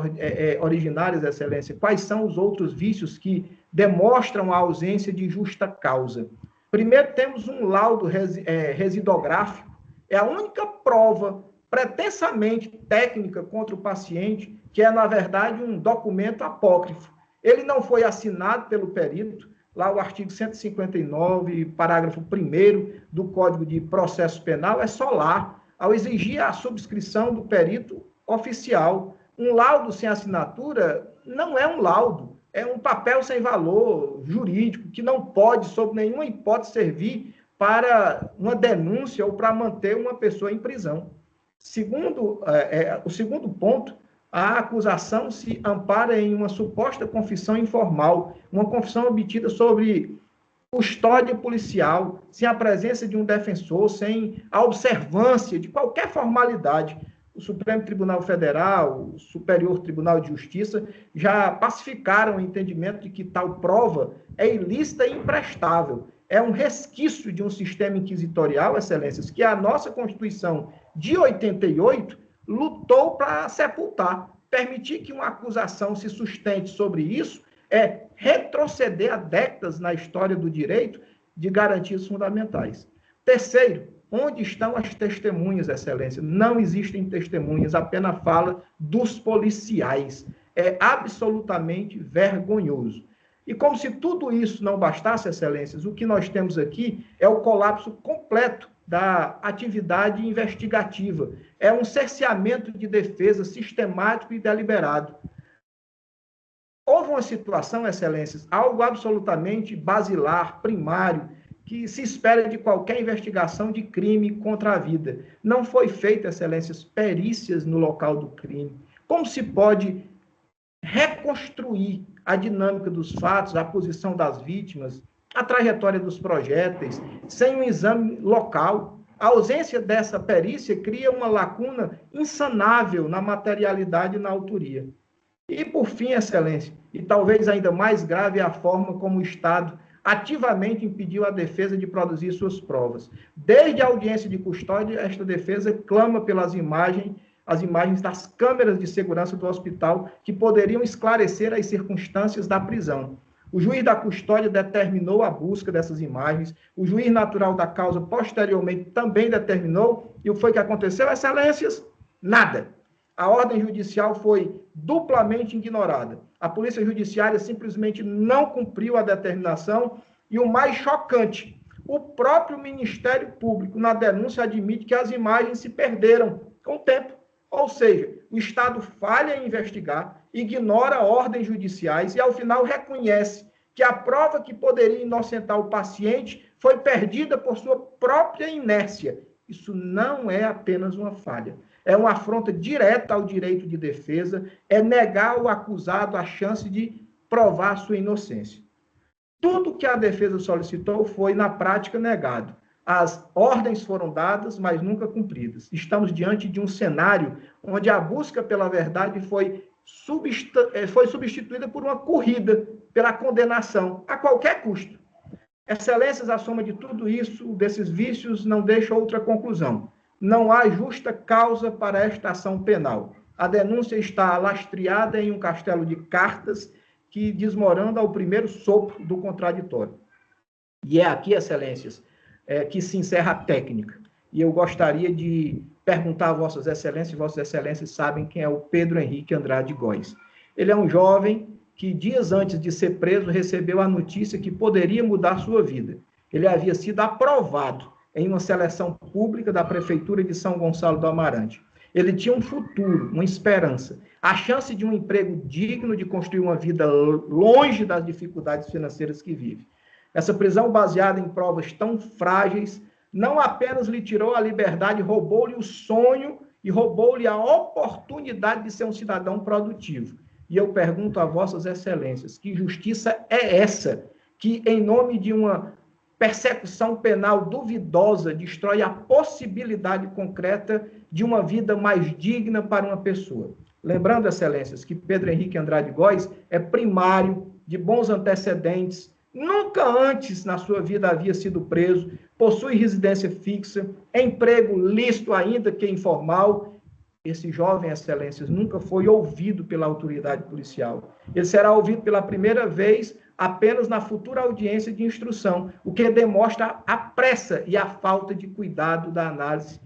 S8: originárias, excelência, quais são os outros vícios que demonstram a ausência de justa causa? Primeiro, temos um laudo residográfico. É a única prova pretensamente técnica contra o paciente, que é, na verdade, um documento apócrifo. Ele não foi assinado pelo perito. Lá o artigo 159, parágrafo 1º do Código de Processo Penal é só lá, ao exigir a subscrição do perito oficial. Um laudo sem assinatura não é um laudo, é um papel sem valor jurídico, que não pode, sob nenhuma hipótese, servir para uma denúncia ou para manter uma pessoa em prisão. O segundo ponto, a acusação se ampara em uma suposta confissão informal, uma confissão obtida sobre custódia policial, sem a presença de um defensor, sem a observância de qualquer formalidade. O Supremo Tribunal Federal, o Superior Tribunal de Justiça já pacificaram o entendimento de que tal prova é ilícita e imprestável. É um resquício de um sistema inquisitorial, excelências, que a nossa Constituição de 88 lutou para sepultar. Permitir que uma acusação se sustente sobre isso é retroceder a décadas na história do direito de garantias fundamentais. Terceiro, onde estão as testemunhas, excelência? Não existem testemunhas, apenas fala dos policiais. É absolutamente vergonhoso. E como se tudo isso não bastasse, excelências, o que nós temos aqui é o colapso completo da atividade investigativa. É um cerceamento de defesa sistemático e deliberado. Houve uma situação, excelências, algo absolutamente basilar, primário, que se espera de qualquer investigação de crime contra a vida. Não foi feita, excelências, perícias no local do crime. Como se pode reconstruir a dinâmica dos fatos, a posição das vítimas, a trajetória dos projéteis, sem um exame local? A ausência dessa perícia cria uma lacuna insanável na materialidade e na autoria. E, por fim, excelência, e talvez ainda mais grave, é a forma como o Estado ativamente impediu a defesa de produzir suas provas. Desde a audiência de custódia, esta defesa clama pelas imagens, as imagens das câmeras de segurança do hospital, que poderiam esclarecer as circunstâncias da prisão. O juiz da custódia determinou a busca dessas imagens, o juiz natural da causa posteriormente também determinou, e o que foi que aconteceu, excelências? Nada. A ordem judicial foi duplamente ignorada. A polícia judiciária simplesmente não cumpriu a determinação, e o mais chocante, o próprio Ministério Público, na denúncia, admite que as imagens se perderam com o tempo. Ou seja, o Estado falha em investigar, ignora ordens judiciais e, ao final, reconhece que a prova que poderia inocentar o paciente foi perdida por sua própria inércia. Isso não é apenas uma falha. É uma afronta direta ao direito de defesa, é negar ao acusado a chance de provar sua inocência. Tudo que a defesa solicitou foi, na prática, negado. As ordens foram dadas, mas nunca cumpridas. Estamos diante de um cenário onde a busca pela verdade foi substituída por uma corrida pela condenação, a qualquer custo. Excelências, a soma de tudo isso, desses vícios, não deixa outra conclusão. Não há justa causa para esta ação penal. A denúncia está lastreada em um castelo de cartas que desmoranda ao primeiro sopro do contraditório. E é aqui, Excelências, que se encerra a técnica. E eu gostaria de perguntar a Vossas Excelências sabem quem é o Pedro Henrique Andrade Góes. Ele é um jovem que, dias antes de ser preso, recebeu a notícia que poderia mudar sua vida. Ele havia sido aprovado em uma seleção pública da Prefeitura de São Gonçalo do Amarante. Ele tinha um futuro, uma esperança, a chance de um emprego digno, de construir uma vida longe das dificuldades financeiras que vive. Essa prisão baseada em provas tão frágeis não apenas lhe tirou a liberdade, roubou-lhe o sonho e roubou-lhe a oportunidade de ser um cidadão produtivo. E eu pergunto a Vossas Excelências, que justiça é essa que, em nome de uma persecução penal duvidosa, destrói a possibilidade concreta de uma vida mais digna para uma pessoa? Lembrando, Excelências, que Pedro Henrique Andrade Góes é primário, de bons antecedentes, nunca antes na sua vida havia sido preso, possui residência fixa, emprego lícito ainda que informal. Esse jovem, Excelências, nunca foi ouvido pela autoridade policial. Ele será ouvido pela primeira vez apenas na futura audiência de instrução, o que demonstra a pressa e a falta de cuidado da análise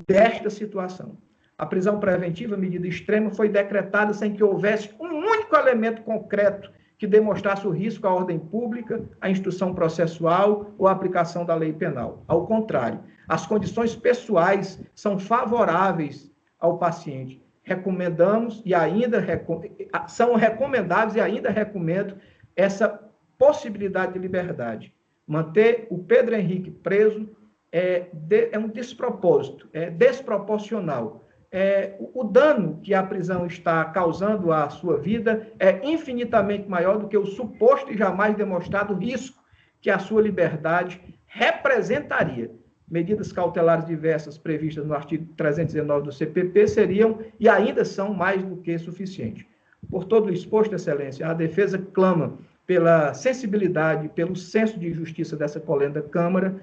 S8: desta situação. A prisão preventiva, medida extrema, foi decretada sem que houvesse um único elemento concreto que demonstrasse o risco à ordem pública, à instrução processual ou à aplicação da lei penal. Ao contrário, as condições pessoais são favoráveis ao paciente. Recomendamos e ainda são recomendáveis e ainda recomendo essa possibilidade de liberdade. Manter o Pedro Henrique preso é um despropósito, é desproporcional. O dano que a prisão está causando à sua vida é infinitamente maior do que o suposto e jamais demonstrado risco que a sua liberdade representaria. Medidas cautelares diversas previstas no artigo 319 do CPP seriam e ainda são mais do que suficientes. Por todo o exposto, Excelência, a defesa clama pela sensibilidade, pelo senso de justiça dessa colenda Câmara,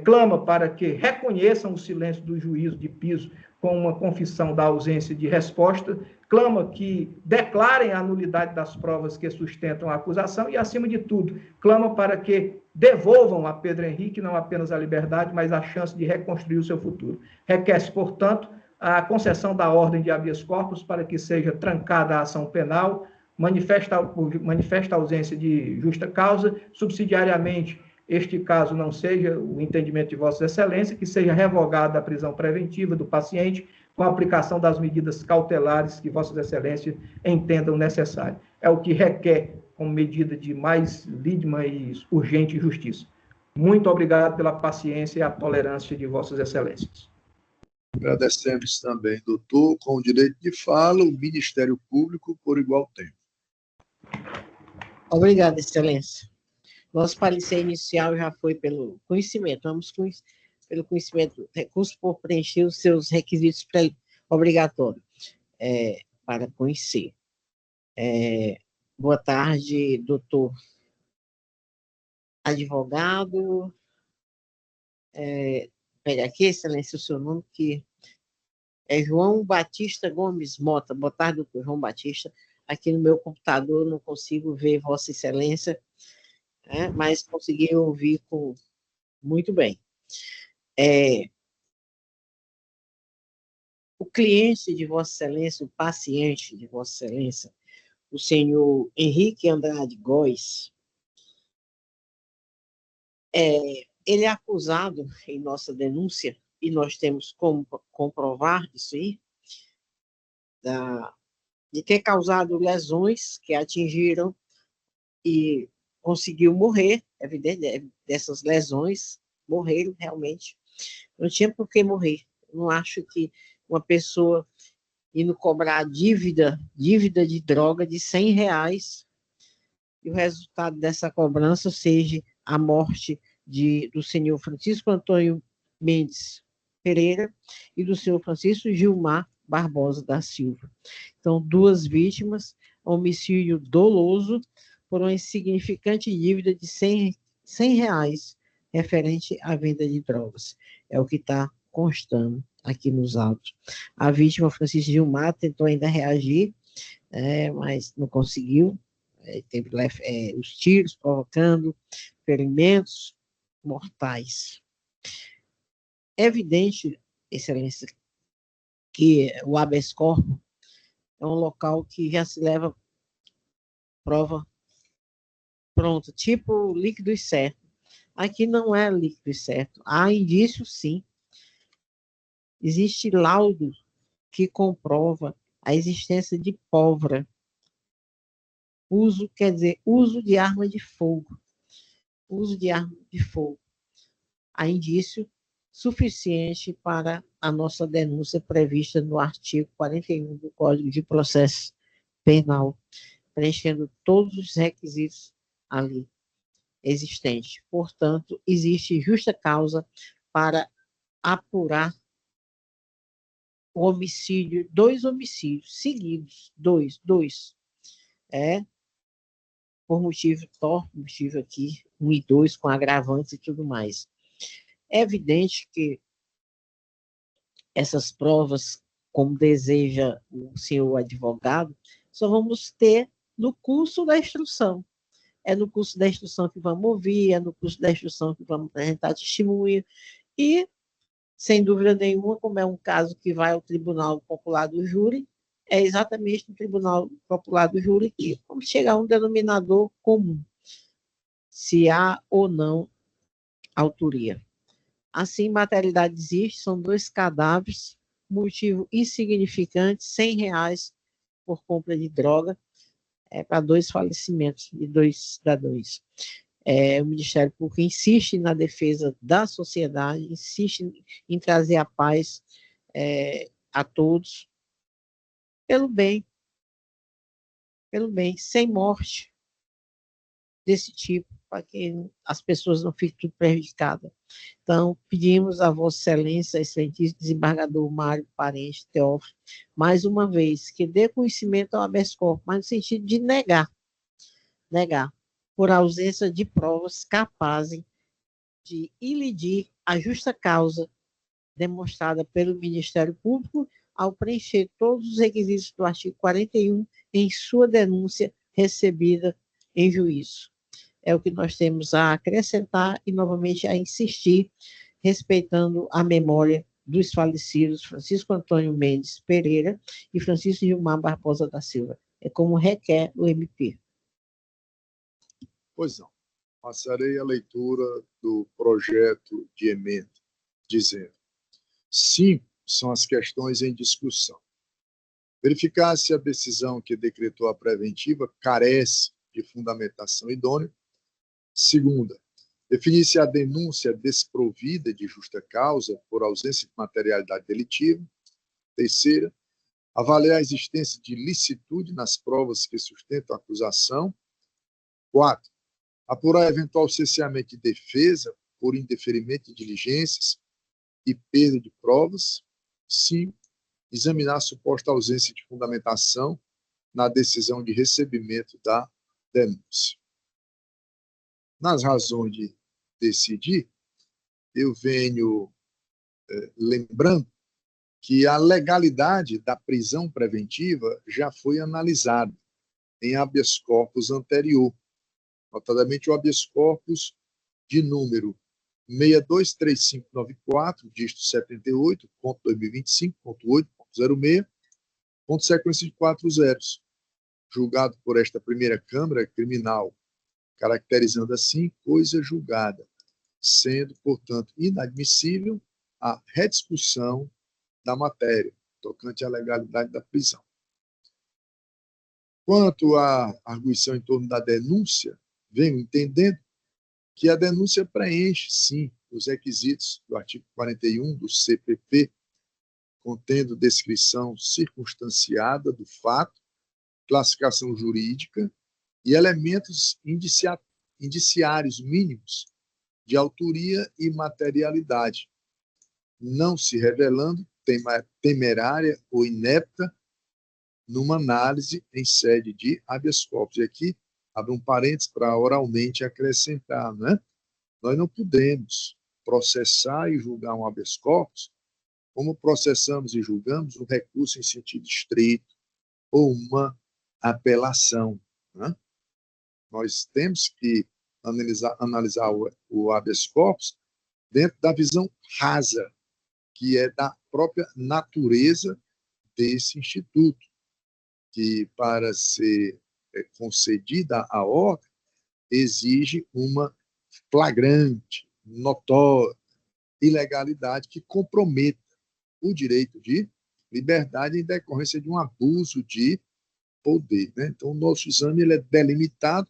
S8: clama para que reconheçam o silêncio do juízo de piso com uma confissão da ausência de resposta, clama que declarem a nulidade das provas que sustentam a acusação e, acima de tudo, clama para que devolvam a Pedro Henrique não apenas a liberdade, mas a chance de reconstruir o seu futuro. Requer-se, portanto, a concessão da ordem de habeas corpus para que seja trancada a ação penal, manifesta a ausência de justa causa, subsidiariamente, este caso não seja o entendimento de Vossa Excelência, que seja revogada a prisão preventiva do paciente com a aplicação das medidas cautelares que Vossas Excelências entendam necessário. É o que requer como medida de mais lídima e urgente justiça. Muito obrigado pela paciência e a tolerância de Vossas Excelências.
S1: Agradecemos também, doutor, com o direito de fala, o Ministério Público por igual tempo.
S2: Obrigado, Excelência. Nosso parecer inicial já foi pelo conhecimento. Vamos pelo conhecimento, recurso por preencher os seus requisitos obrigatórios para conhecer. Boa tarde, doutor advogado. Pega aqui, Excelência, o seu nome, que é João Batista Gomes Mota. Boa tarde, doutor João Batista. Aqui no meu computador não consigo ver Vossa Excelência, mas consegui ouvir muito bem. O cliente de Vossa Excelência, o paciente de Vossa Excelência, o senhor Henrique Andrade Góes, ele é acusado em nossa denúncia, e nós temos como comprovar isso aí, de ter causado lesões que atingiram e conseguiu morrer, evidente, dessas lesões, morreram realmente. Não tinha por que morrer. Eu não acho que uma pessoa indo cobrar dívida de droga de R$ 100, e o resultado dessa cobrança seja a morte do senhor Francisco Antônio Mendes Pereira e do senhor Francisco Gilmar Barbosa da Silva. Então, 2 vítimas, homicídio doloso por uma insignificante dívida de R$ 100 referente à venda de drogas. É o que está constando aqui nos autos. A vítima, Francisco Gilmar, tentou ainda reagir, mas não conseguiu. Teve os tiros provocando ferimentos mortais. É evidente, Excelência, que o habeas corpus é um local que já se leva prova pronta, tipo líquido e certo. Aqui não é líquido e certo. Há indício, sim. Existe laudo que comprova a existência de pólvora. Uso, quer dizer, uso de arma de fogo. Uso de arma de fogo. Há indício suficiente para a nossa denúncia prevista no artigo 41 do Código de Processo Penal, preenchendo todos os requisitos ali existentes. Portanto, existe justa causa para apurar o homicídio, 2 homicídios seguidos, dois, por motivo torpe, motivo aqui, 1 e 2, com agravantes e tudo mais. É evidente que essas provas, como deseja o senhor advogado, só vamos ter no curso da instrução. É no curso da instrução que vamos ouvir, é no curso da instrução que vamos apresentar testemunha, e, sem dúvida nenhuma, como é um caso que vai ao Tribunal Popular do Júri, é exatamente no Tribunal Popular do Júri que vamos chegar a um denominador comum, se há ou não autoria. Assim, materialidade existe, são 2 cadáveres, motivo insignificante, R$ 100 por compra de droga, para 2 falecimentos de 2 cidadãos. O Ministério Público insiste na defesa da sociedade, insiste em trazer a paz a todos, pelo bem, sem morte desse tipo, para que as pessoas não fiquem tudo prejudicadas. Então, pedimos a Vossa Excelência, excelentíssimo desembargador Mário Parente Teófilo, mais uma vez, que dê conhecimento ao habeas corpus, mas no sentido de negar, por ausência de provas capazes de ilidir a justa causa demonstrada pelo Ministério Público ao preencher todos os requisitos do artigo 41 em sua denúncia recebida em juízo. É o que nós temos a acrescentar e, novamente, a insistir, respeitando a memória dos falecidos Francisco Antônio Mendes Pereira e Francisco Gilmar Barbosa da Silva. É como requer o MP.
S1: Pois não. Passarei a leitura do projeto de emenda, dizendo: 5 são as questões em discussão. Verificar se a decisão que decretou a preventiva carece de fundamentação idônea. Segunda, definir se a denúncia é desprovida de justa causa por ausência de materialidade delitiva. Terceira, avaliar a existência de licitude nas provas que sustentam a acusação. 4, apurar eventual cesseamento de defesa por indeferimento de diligências e perda de provas. 5, examinar a suposta ausência de fundamentação na decisão de recebimento da denúncia. Nas razões de decidir, eu venho lembrando que a legalidade da prisão preventiva já foi analisada em habeas corpus anterior, notadamente o habeas corpus de número 623594, dígito 78.2025.8.06, ponto sequência de 4 zeros, julgado por esta primeira Câmara Criminal, caracterizando assim coisa julgada, sendo, portanto, inadmissível a rediscussão da matéria tocante à legalidade da prisão. Quanto à arguição em torno da denúncia venho entendendo que a denúncia preenche, sim, os requisitos do artigo 41 do CPP, contendo descrição circunstanciada do fato, classificação jurídica e elementos indiciários mínimos de autoria e materialidade, não se revelando temerária ou inepta numa análise em sede de habeas corpus. E aqui, abre um parênteses para oralmente acrescentar, né? Nós não podemos processar e julgar um habeas corpus como processamos e julgamos um recurso em sentido estrito ou uma apelação, né? Nós temos que analisar o habeas corpus dentro da visão rasa, que é da própria natureza desse instituto, que para ser concedida a ordem exige uma flagrante, notória ilegalidade que comprometa o direito de liberdade em decorrência de um abuso de poder, né? Então, o nosso exame ele é delimitado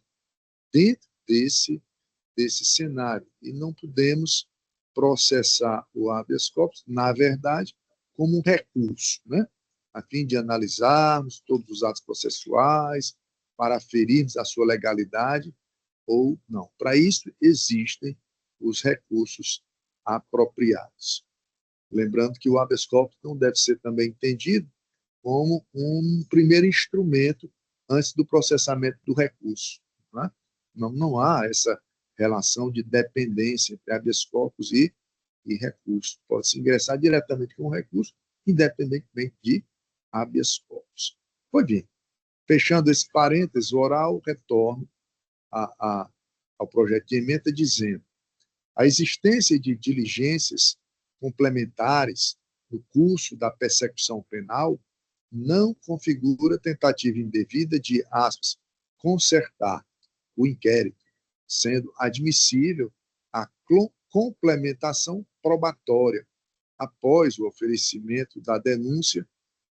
S1: dentro desse cenário e não podemos processar o habeas corpus, na verdade, como um recurso, né? A fim de analisarmos todos os atos processuais, para aferirmos a sua legalidade ou não. Para isso, existem os recursos apropriados. Lembrando que o habeas corpus não deve ser também entendido como um primeiro instrumento antes do processamento do recurso, né? Não há essa relação de dependência entre habeas corpus e recurso. Pode-se ingressar diretamente com o recurso, independentemente de habeas corpus. Pois bem, fechando esse parênteses oral, retorno ao projeto de emenda dizendo: a existência de diligências complementares no curso da persecução penal não configura tentativa indevida de, aspas, consertar o inquérito, sendo admissível a complementação probatória após o oferecimento da denúncia,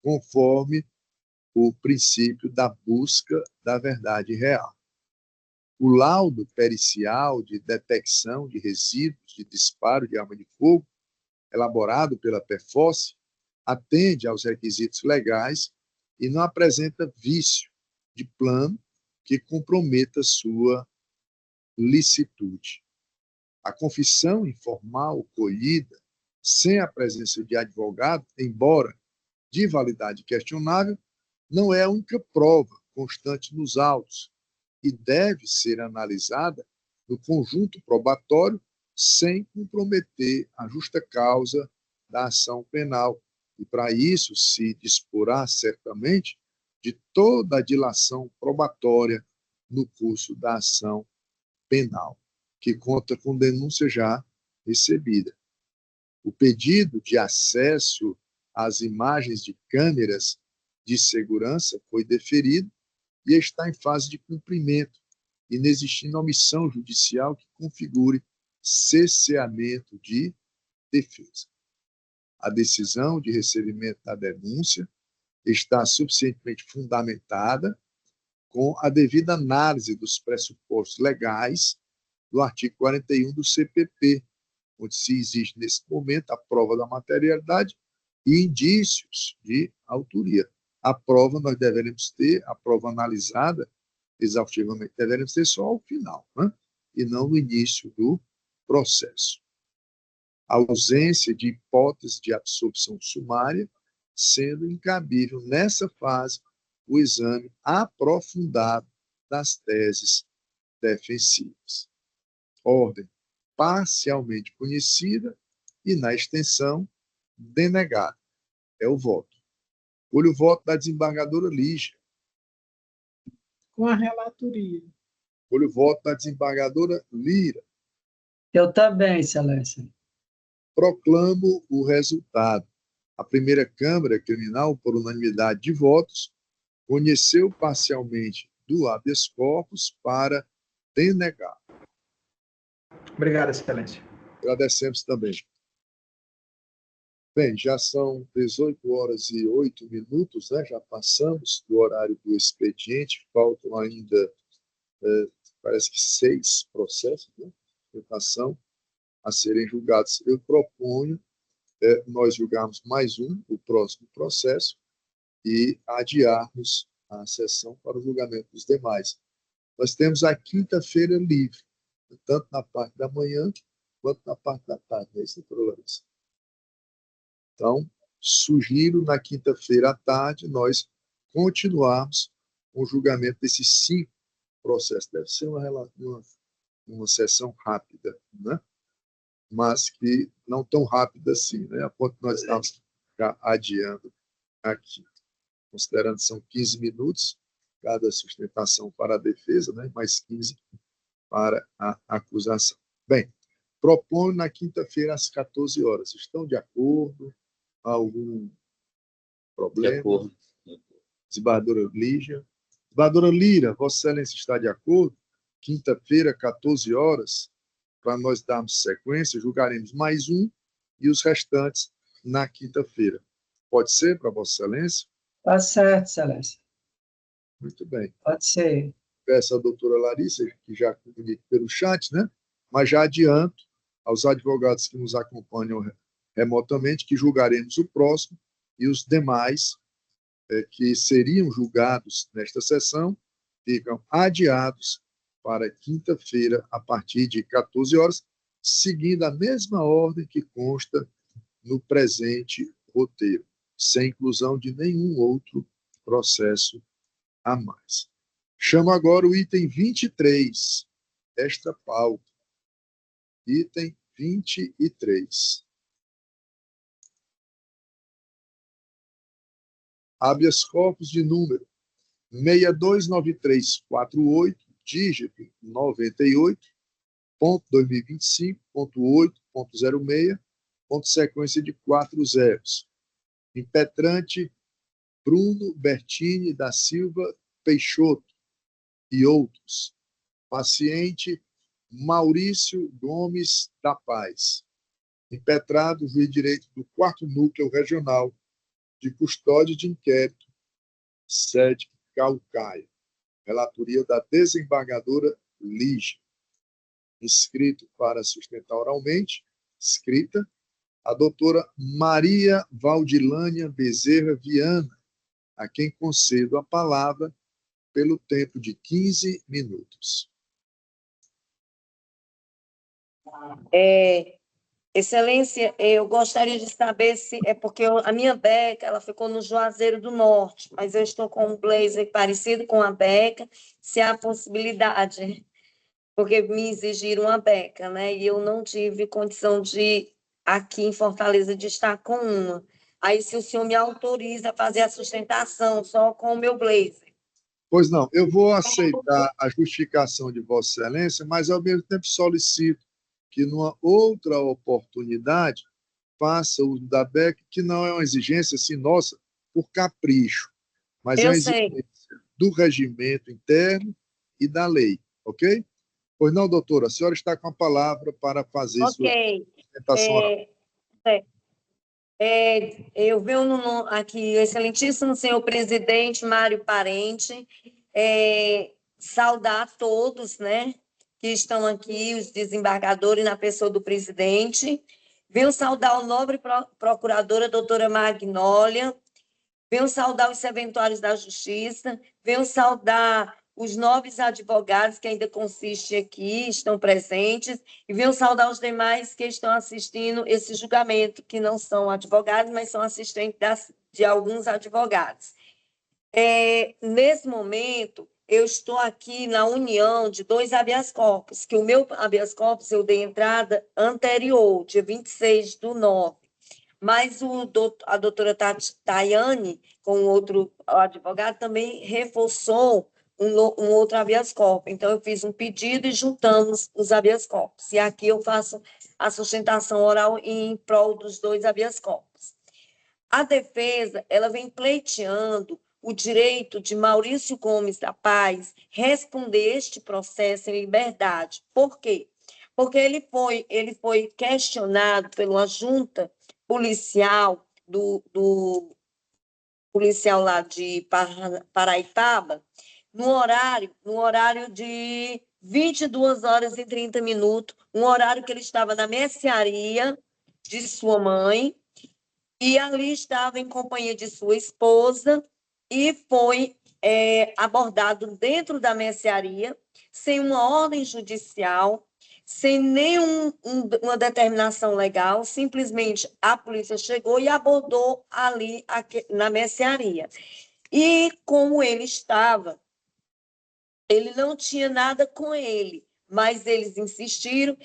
S1: conforme o princípio da busca da verdade real. O laudo pericial de detecção de resíduos de disparo de arma de fogo, elaborado pela PEFOSSE, atende aos requisitos legais e não apresenta vício de plano que comprometa sua licitude. A confissão informal colhida sem a presença de advogado, embora de validade questionável, não é a única prova constante nos autos e deve ser analisada no conjunto probatório sem comprometer a justa causa da ação penal. E, para isso, se disporá certamente de toda a dilação probatória no curso da ação penal, que conta com denúncia já recebida. O pedido de acesso às imagens de câmeras de segurança foi deferido e está em fase de cumprimento, inexistindo omissão judicial que configure cesseamento de defesa. A decisão de recebimento da denúncia está suficientemente fundamentada com a devida análise dos pressupostos legais do artigo 41 do CPP, onde se exige, nesse momento, a prova da materialidade e indícios de autoria. A prova nós deveremos ter, a prova analisada exaustivamente, deveremos ter só ao final, né? E não no início do processo. A ausência de hipótese de absorção sumária, sendo incabível, nessa fase, o exame aprofundado das teses defensivas. Ordem parcialmente conhecida e, na extensão, denegada. É o voto. Olhe o voto da desembargadora Lígia.
S4: Com a relatoria.
S1: Olhe o voto da desembargadora Lira.
S5: Eu também, Excelência.
S1: Proclamo o resultado. A primeira Câmara Criminal, por unanimidade de votos, conheceu parcialmente do habeas corpus para denegar.
S8: Obrigado, Excelência.
S1: Agradecemos também. Bem, já são 18h08, né? Já passamos do horário do expediente, faltam ainda parece que 6 processos, né, de sustentação a serem julgados. Eu proponho nós julgarmos mais um, o próximo processo, e adiarmos a sessão para o julgamento dos demais. Nós temos a quinta-feira livre, tanto na parte da manhã quanto na parte da tarde. É isso, doutora Larissa? Então, sugiro na quinta-feira à tarde nós continuarmos com o julgamento desses 5 processos. Deve ser uma sessão rápida, né? Mas que não tão rápida assim, né? A ponto que nós estamos já adiando aqui, considerando que são 15 minutos cada sustentação para a defesa, né? Mais 15 para a acusação. Bem, proponho na quinta-feira às 14 horas. Estão de acordo? Algum problema?
S7: De acordo.
S1: Desembargadora Lígia. Desembargadora Lira, Vossa Excelência está de acordo? Quinta-feira, 14 horas, para nós darmos sequência, julgaremos mais um e os restantes na quinta-feira. Pode ser para Vossa Excelência?
S5: Tá certo, Excelência.
S1: Muito bem.
S5: Pode ser.
S1: Peço à doutora Larissa, que já comunica pelo chat, né? Mas já adianto aos advogados que nos acompanham remotamente que julgaremos o próximo e os demais que seriam julgados nesta sessão ficam adiados para quinta-feira, a partir de 14 horas, seguindo a mesma ordem que consta no presente roteiro, sem inclusão de nenhum outro processo a mais. Chamo agora o item 23, esta pauta. Item 23. Habeas corpus de número 629348, dígito 98.2025.8.06, ponto sequência de 4 zeros. Impetrante Bruno Bertini da Silva Peixoto e outros. Paciente Maurício Gomes da Paz. Impetrado, juiz de direito do 4º Núcleo Regional de Custódia de Inquérito, sede Calcaia. Relatoria da desembargadora Lígia. Inscrito para sustentar oralmente, escrita, a doutora Maria Valdilânia Bezerra Viana, a quem concedo a palavra pelo tempo de 15 minutos.
S9: Excelência, eu gostaria de saber se é porque a minha beca ela ficou no Juazeiro do Norte, mas eu estou com um blazer parecido com a beca, se há possibilidade, porque me exigiram uma beca, né? E eu não tive condição de, aqui em Fortaleza, de estar com uma. Aí, se o senhor me autoriza a fazer a sustentação só com o meu blazer.
S1: Pois não, eu vou aceitar a justificação de Vossa Excelência, mas ao mesmo tempo solicito que numa outra oportunidade faça uso da beca, que não é uma exigência assim, nossa, por capricho, mas é uma exigência do regimento interno e da lei, ok? Pois não, doutora, a senhora está com a palavra para fazer sua apresentação oral.
S9: Eu venho aqui, excelentíssimo senhor presidente Mário Parente, saudar a todos, né, que estão aqui, os desembargadores, na pessoa do presidente. Venho saudar o nobre procuradora, doutora Magnólia. Venho saudar os serventuários da Justiça. Venho saudar os nobres advogados que ainda consistem aqui, estão presentes. E venho saudar os demais que estão assistindo esse julgamento, que não são advogados, mas são assistentes de alguns advogados. Nesse momento, eu estou aqui na união de 2 habeas corpus, que o meu habeas corpus eu dei entrada anterior, dia 26/9, mas a doutora Tayane, com outro advogado, também reforçou um outro habeas corpus. Então, eu fiz um pedido e juntamos os habeas corpus. E aqui eu faço a sustentação oral em prol dos 2 habeas corpus. A defesa, ela vem pleiteando o direito de Maurício Gomes da Paz responder este processo em liberdade. Por quê? Porque ele foi questionado pela junta policial do policial lá de Paraipaba no horário de 22 horas e 30 minutos, um horário que ele estava na mercearia de sua mãe, e ali estava em companhia de sua esposa, e foi abordado dentro da mercearia, sem uma ordem judicial, sem nenhuma determinação legal, simplesmente a polícia chegou e abordou ali na mercearia. E como ele estava, ele não tinha nada com ele, mas eles insistiram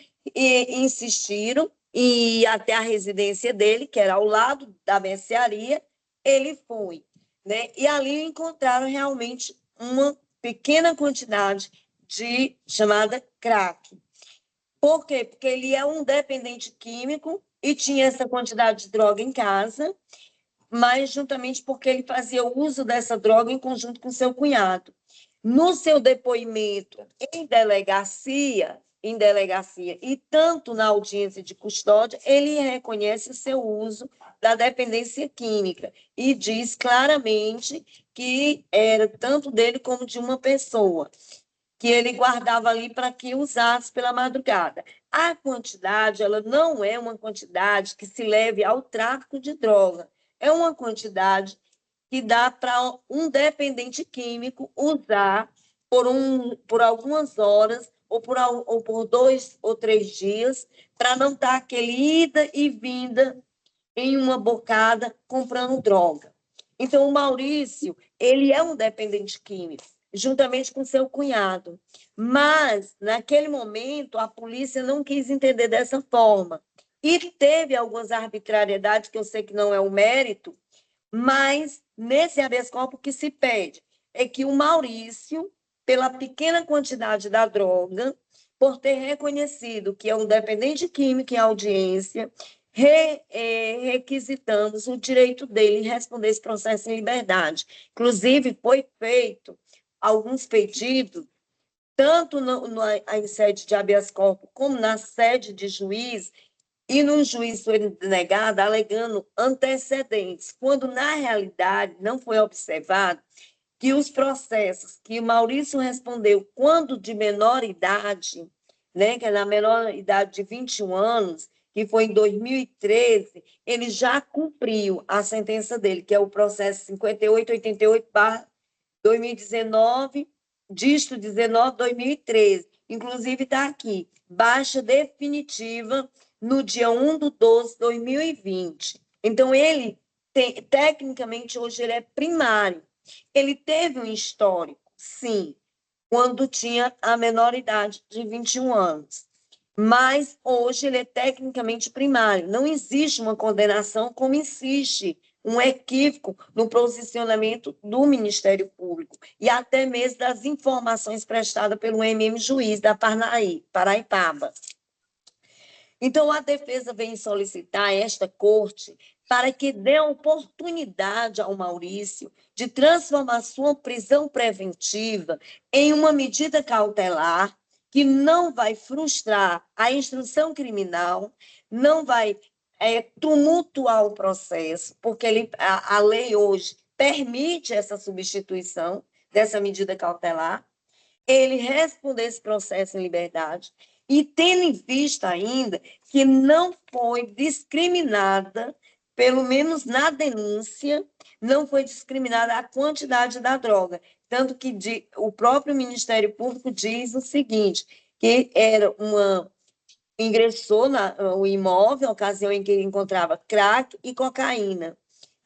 S9: e até a residência dele, que era ao lado da mercearia, ele foi, né? E ali encontraram realmente uma pequena quantidade de chamada crack. Por quê? Porque ele é um dependente químico e tinha essa quantidade de droga em casa, mas juntamente porque ele fazia uso dessa droga em conjunto com seu cunhado. No seu depoimento em delegacia e tanto na audiência de custódia, ele reconhece o seu uso da dependência química e diz claramente que era tanto dele como de uma pessoa, que ele guardava ali para que usasse pela madrugada. A quantidade, ela não é uma quantidade que se leve ao tráfico de droga, é uma quantidade que dá para um dependente químico usar por algumas horas ou por 2 ou 3 dias, para não estar aquele ida e vinda em uma bocada comprando droga. Então, o Maurício, ele é um dependente químico, juntamente com seu cunhado. Mas, naquele momento, a polícia não quis entender dessa forma. E teve algumas arbitrariedades, que eu sei que não é o mérito, mas nesse habeas corpus que se pede é que o Maurício, pela pequena quantidade da droga, por ter reconhecido que é um dependente químico em audiência, requisitamos o direito dele em responder esse processo em liberdade. Inclusive, foi feito alguns pedidos, tanto em sede de habeas corpus como na sede de juiz, e num juiz foi denegado, alegando antecedentes, quando, na realidade, não foi observado que os processos que o Maurício respondeu quando de menor idade, né, que é na menor idade de 21 anos, que foi em 2013, ele já cumpriu a sentença dele, que é o processo 5888/2019, dígito 19/2013. Inclusive, está aqui, baixa definitiva no dia 1/12/2020. Então, ele, tecnicamente, hoje ele é primário. Ele teve um histórico, sim, quando tinha a menor idade de 21 anos. Mas hoje ele é tecnicamente primário. Não existe uma condenação, como existe um equívoco no posicionamento do Ministério Público e até mesmo das informações prestadas pelo juiz da Paraipaba. Então, a defesa vem solicitar a esta corte para que dê oportunidade ao Maurício de transformar sua prisão preventiva em uma medida cautelar que não vai frustrar a instrução criminal, não vai tumultuar o processo, porque a lei hoje permite essa substituição dessa medida cautelar, ele responder esse processo em liberdade, e tendo em vista ainda que não foi discriminada, pelo menos na denúncia, não foi discriminada a quantidade da droga. Tanto que o próprio Ministério Público diz o seguinte, que ingressou no imóvel, na ocasião em que ele encontrava crack e cocaína,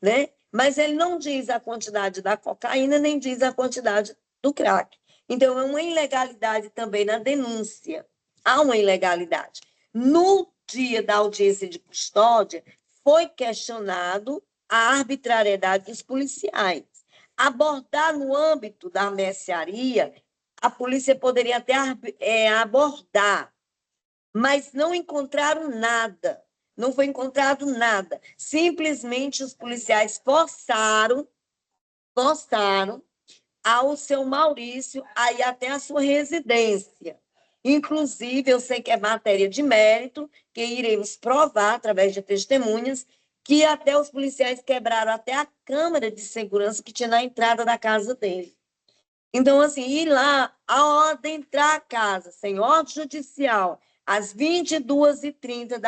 S9: né? Mas ele não diz a quantidade da cocaína, nem diz a quantidade do crack. Então, é uma ilegalidade também na denúncia. Há uma ilegalidade. No dia da audiência de custódia, foi questionado a arbitrariedade dos policiais. Abordar no âmbito da mercearia, a polícia poderia até abordar, mas não encontraram nada. Não foi encontrado nada. Simplesmente os policiais forçaram ao seu Maurício a ir até a sua residência. Inclusive, eu sei que é matéria de mérito, que iremos provar, através de testemunhas, que até os policiais quebraram até a câmera de segurança que tinha na entrada da casa dele. Então, assim, ir lá, ao adentrar a casa, sem ordem judicial, às 22h30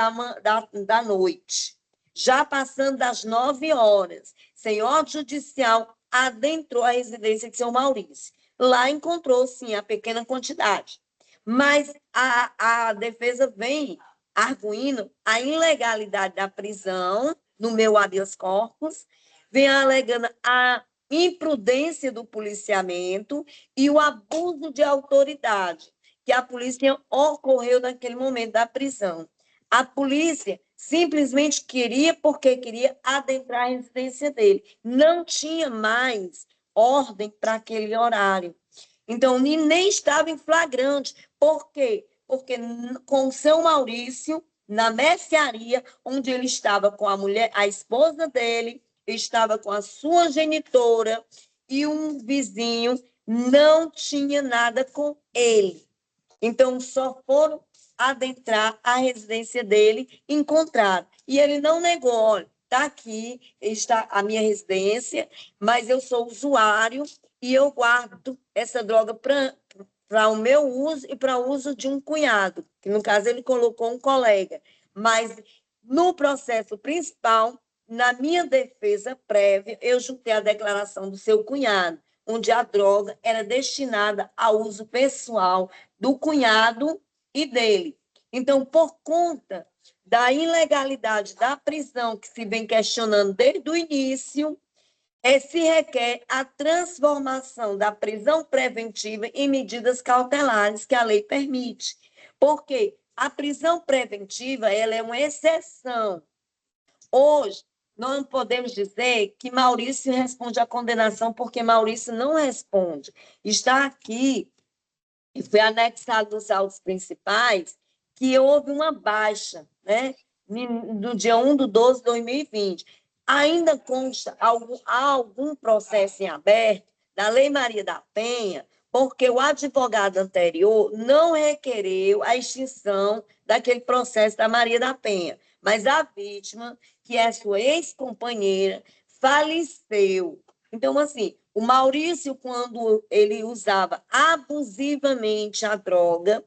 S9: da noite, já passando das 9 horas, sem ordem judicial, adentrou a residência de seu Maurício. Lá encontrou, sim, a pequena quantidade. Mas a defesa vem arguindo a ilegalidade da prisão, no meu habeas corpus, vem alegando a imprudência do policiamento e o abuso de autoridade que a polícia ocorreu naquele momento da prisão. A polícia simplesmente queria, porque queria adentrar a residência dele. Não tinha mais ordem para aquele horário. Então, nem estava em flagrante. Por quê? Porque com o seu Maurício, na mercearia, onde ele estava com a mulher, a esposa dele, estava com a sua genitora e um vizinho, não tinha nada com ele. Então, só foram adentrar a residência dele, encontraram. E ele não negou, olha, está aqui, está a minha residência, mas eu sou usuário e eu guardo essa droga para o meu uso e para o uso de um cunhado, que no caso ele colocou um colega. Mas no processo principal, na minha defesa prévia, eu juntei a declaração do seu cunhado, onde a droga era destinada ao uso pessoal do cunhado e dele. Então, por conta da ilegalidade da prisão que se vem questionando desde o início, se requer a transformação da prisão preventiva em medidas cautelares que a lei permite. Porque a prisão preventiva ela é uma exceção. Hoje, não podemos dizer que Maurício responde à condenação, porque Maurício não responde. Está aqui, e foi anexado nos autos principais, que houve uma baixa, né, no dia 1/12/2020. Ainda consta algum processo em aberto da Lei Maria da Penha, porque o advogado anterior não requereu a extinção daquele processo da Maria da Penha, mas a vítima, que é sua ex-companheira, faleceu. Então, assim, o Maurício, quando ele usava abusivamente a droga,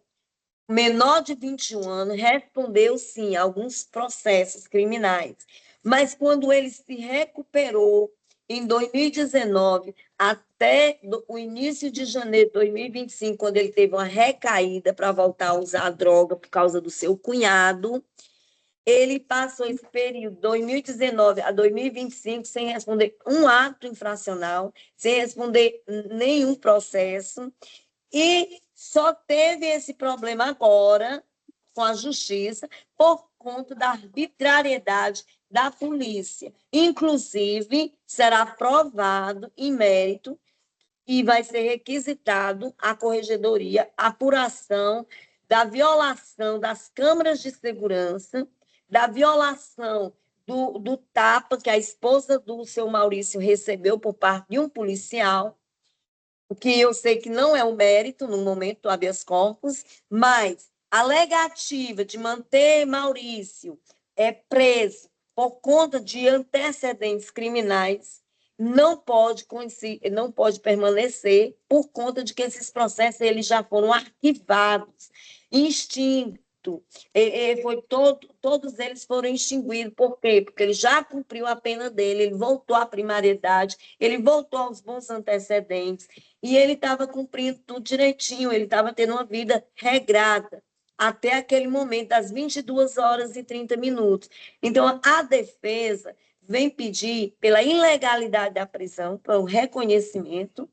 S9: menor de 21 anos, respondeu, sim, a alguns processos criminais. Mas quando ele se recuperou, em 2019, até o início de janeiro de 2025, quando ele teve uma recaída para voltar a usar a droga por causa do seu cunhado, ele passou esse período, 2019 a 2025, sem responder um ato infracional, sem responder nenhum processo, e só teve esse problema agora com a justiça por conta da arbitrariedade da polícia. Inclusive, será provado em mérito e vai ser requisitado à corregedoria a apuração da violação das câmaras de segurança, da violação do tapa que a esposa do seu Maurício recebeu por parte de um policial, o que eu sei que não é o mérito no momento do habeas corpus, mas a alegativa de manter Maurício preso por conta de antecedentes criminais não pode permanecer por conta de que esses processos eles já foram arquivados, extintos. Todos eles foram extinguidos. Por quê? Porque ele já cumpriu a pena dele, ele voltou à primariedade, ele voltou aos bons antecedentes, e ele estava cumprindo tudo direitinho, ele estava tendo uma vida regrada, até aquele momento, das 22h30. Então, a defesa vem pedir pela ilegalidade da prisão, pelo reconhecimento,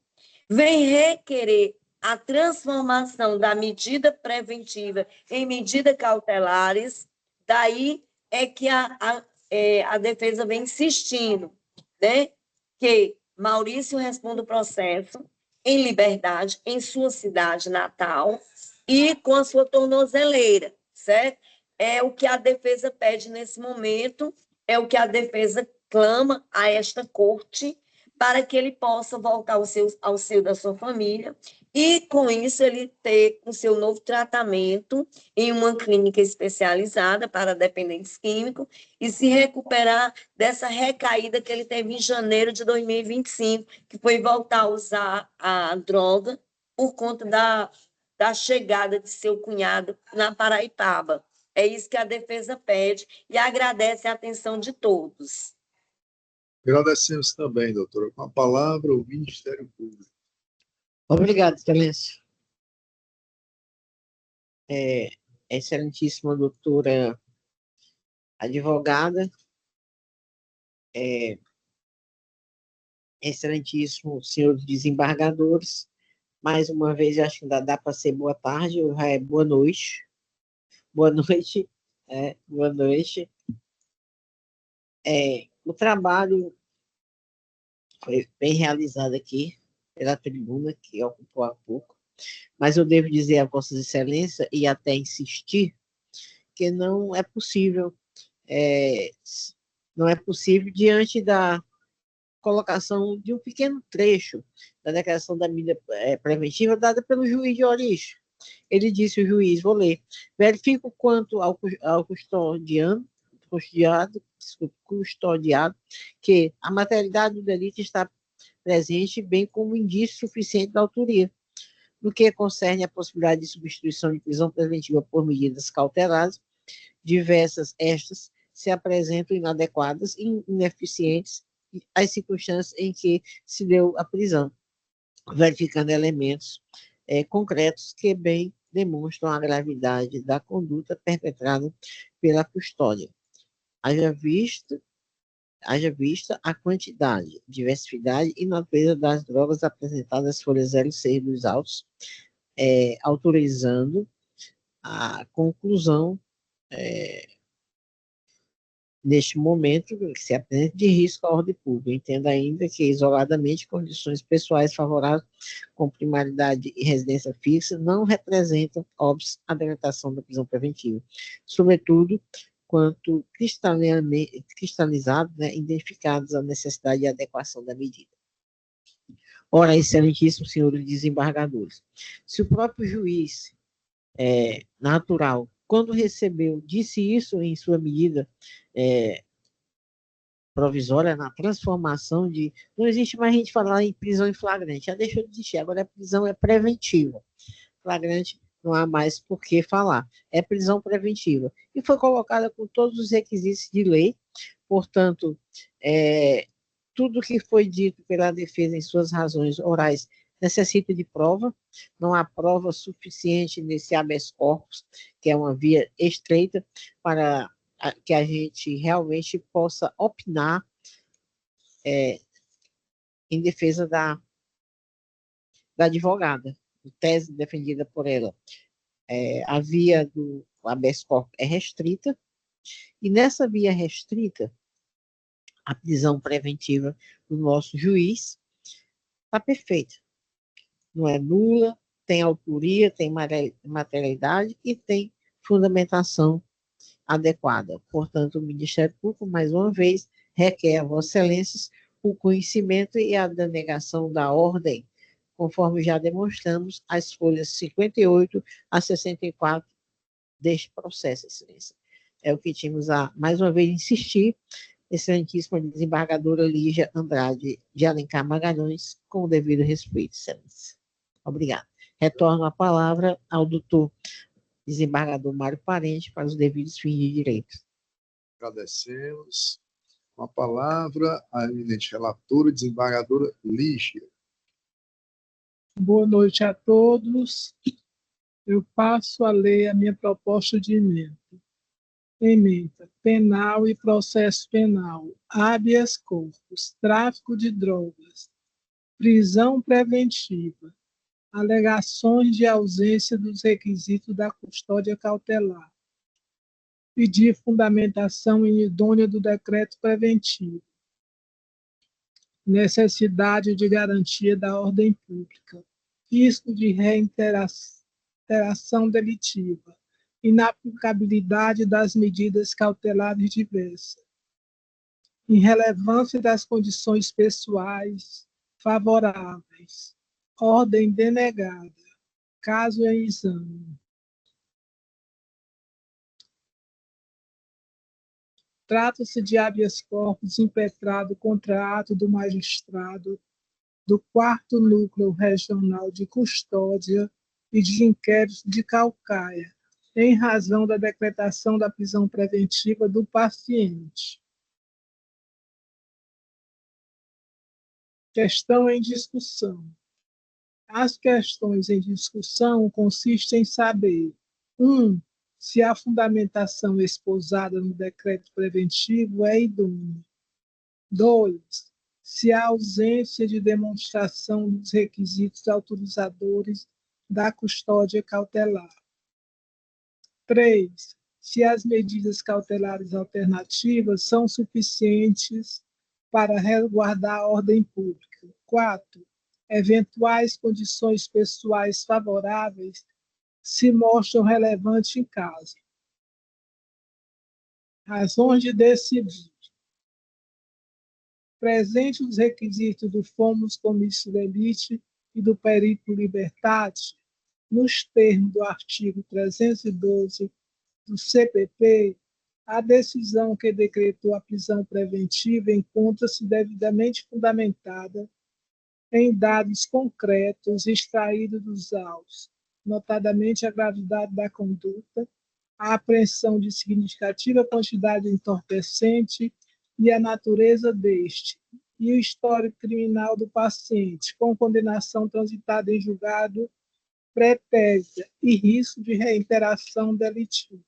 S9: vem requerer a transformação da medida preventiva em medidas cautelares, daí é que a defesa vem insistindo, né, que Maurício responda o processo em liberdade, em sua cidade natal e com a sua tornozeleira, certo? É o que a defesa pede nesse momento, é o que a defesa clama a esta corte, para que ele possa voltar ao seio da sua família e, com isso, ele ter o seu novo tratamento em uma clínica especializada para dependentes químicos e se recuperar dessa recaída que ele teve em janeiro de 2025, que foi voltar a usar a droga por conta da chegada de seu cunhado na Paraipaba. É isso que a defesa pede e agradece a atenção de todos.
S1: Agradecemos também, doutora. Com a palavra, o Ministério Público.
S2: Obrigado, Excelência. Excelentíssima doutora advogada, excelentíssimos senhores desembargadores, mais uma vez, acho que ainda dá para ser boa tarde, ou já é boa noite. Boa noite. Boa noite. O trabalho foi bem realizado aqui pela tribuna, que ocupou há pouco, mas eu devo dizer a Vossas Excelências, e até insistir, que não é possível, diante da colocação de um pequeno trecho da declaração da medida preventiva dada pelo juiz de origem. Ele disse, o juiz, vou ler, verifico quanto ao custodiado, que a materialidade do delito está presente, bem como indício suficiente da autoria. No que concerne à possibilidade de substituição de prisão preventiva por medidas cautelares, diversas estas se apresentam inadequadas e ineficientes às circunstâncias em que se deu a prisão, verificando elementos concretos que bem demonstram a gravidade da conduta perpetrada pela custódia. Haja vista a quantidade, diversidade e natureza das drogas apresentadas nas folhas 06 dos autos, autorizando a conclusão, neste momento, que se apresenta de risco à ordem pública. Entendo ainda que, isoladamente, condições pessoais favoráveis, com primaridade e residência fixa, não representam óbice à decretação da prisão preventiva, sobretudo quanto cristalizados, identificados a necessidade de adequação da medida. Ora, excelentíssimos senhores desembargadores, se o próprio juiz natural, quando recebeu, disse isso em sua medida provisória, na transformação de... Não existe mais a gente falar em prisão em flagrante, já deixou de existir, agora a prisão é preventiva. Flagrante não há mais por que falar, é prisão preventiva. E foi colocada com todos os requisitos de lei, portanto, tudo que foi dito pela defesa em suas razões orais necessita de prova, não há prova suficiente nesse habeas corpus, que é uma via estreita, para que a gente realmente possa opinar em defesa da advogada, tese defendida por ela. A via do habeas corpus é restrita, e nessa via restrita, a prisão preventiva do nosso juiz está perfeita. Não é nula, tem autoria, tem materialidade e tem fundamentação adequada. Portanto, o Ministério Público, mais uma vez, requer a Vossas Excelências o conhecimento e a denegação da ordem, conforme já demonstramos, as folhas 58 a 64 deste processo, Excelência. É o que tínhamos a, mais uma vez, insistir, excelentíssima desembargadora Lígia Andrade de Alencar Magalhães, com o devido respeito, Excelência. Obrigada. Retorno a palavra ao doutor desembargador Mário Parente para os devidos fins de direito.
S1: Agradecemos. Com a palavra, a eminente relatora, desembargadora Lígia.
S4: Boa noite a todos. Eu passo a ler a minha proposta de emenda. Emenda penal e processo penal, habeas corpus, tráfico de drogas, prisão preventiva, alegações de ausência dos requisitos da custódia cautelar, pedir fundamentação inidônea do decreto preventivo, necessidade de garantia da ordem pública, risco de reiteração delitiva, inaplicabilidade das medidas cautelares diversas, irrelevância das condições pessoais favoráveis, Ordem denegada. Caso em exame. Trata-se de habeas corpus impetrado contra ato do magistrado do 4º Núcleo Regional de Custódia e de Inquérito de Caucaia, em razão da decretação da prisão preventiva do paciente. Questão em discussão. As questões em discussão consistem em saber: 1. Se a fundamentação esposada no decreto preventivo é idônea. 2. Se a ausência de demonstração dos requisitos autorizadores da custódia cautelar. 3. Se as medidas cautelares alternativas são suficientes para resguardar a ordem pública. 4. Eventuais condições pessoais favoráveis se mostram relevantes em caso. Razões de decidir. Presente os requisitos do Fomus Commissus Delite e do Perito Libertate, nos termos do artigo 312 do CPP, a decisão que decretou a prisão preventiva encontra-se devidamente fundamentada em dados concretos extraídos dos autos, notadamente a gravidade da conduta, a apreensão de significativa quantidade de entorpecente e a natureza deste, e o histórico criminal do paciente, com condenação transitada em julgado pretérita e risco de reiteração delitiva.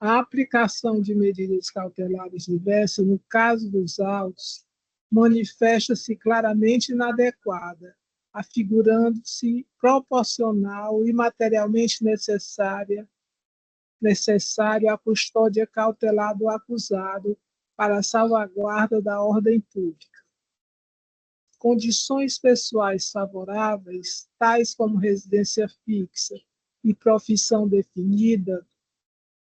S4: A aplicação de medidas cautelares diversas, no caso dos autos, manifesta-se claramente inadequada, afigurando-se proporcional e materialmente necessário à custódia cautelar do acusado para a salvaguarda da ordem pública. Condições pessoais favoráveis, tais como residência fixa e profissão definida,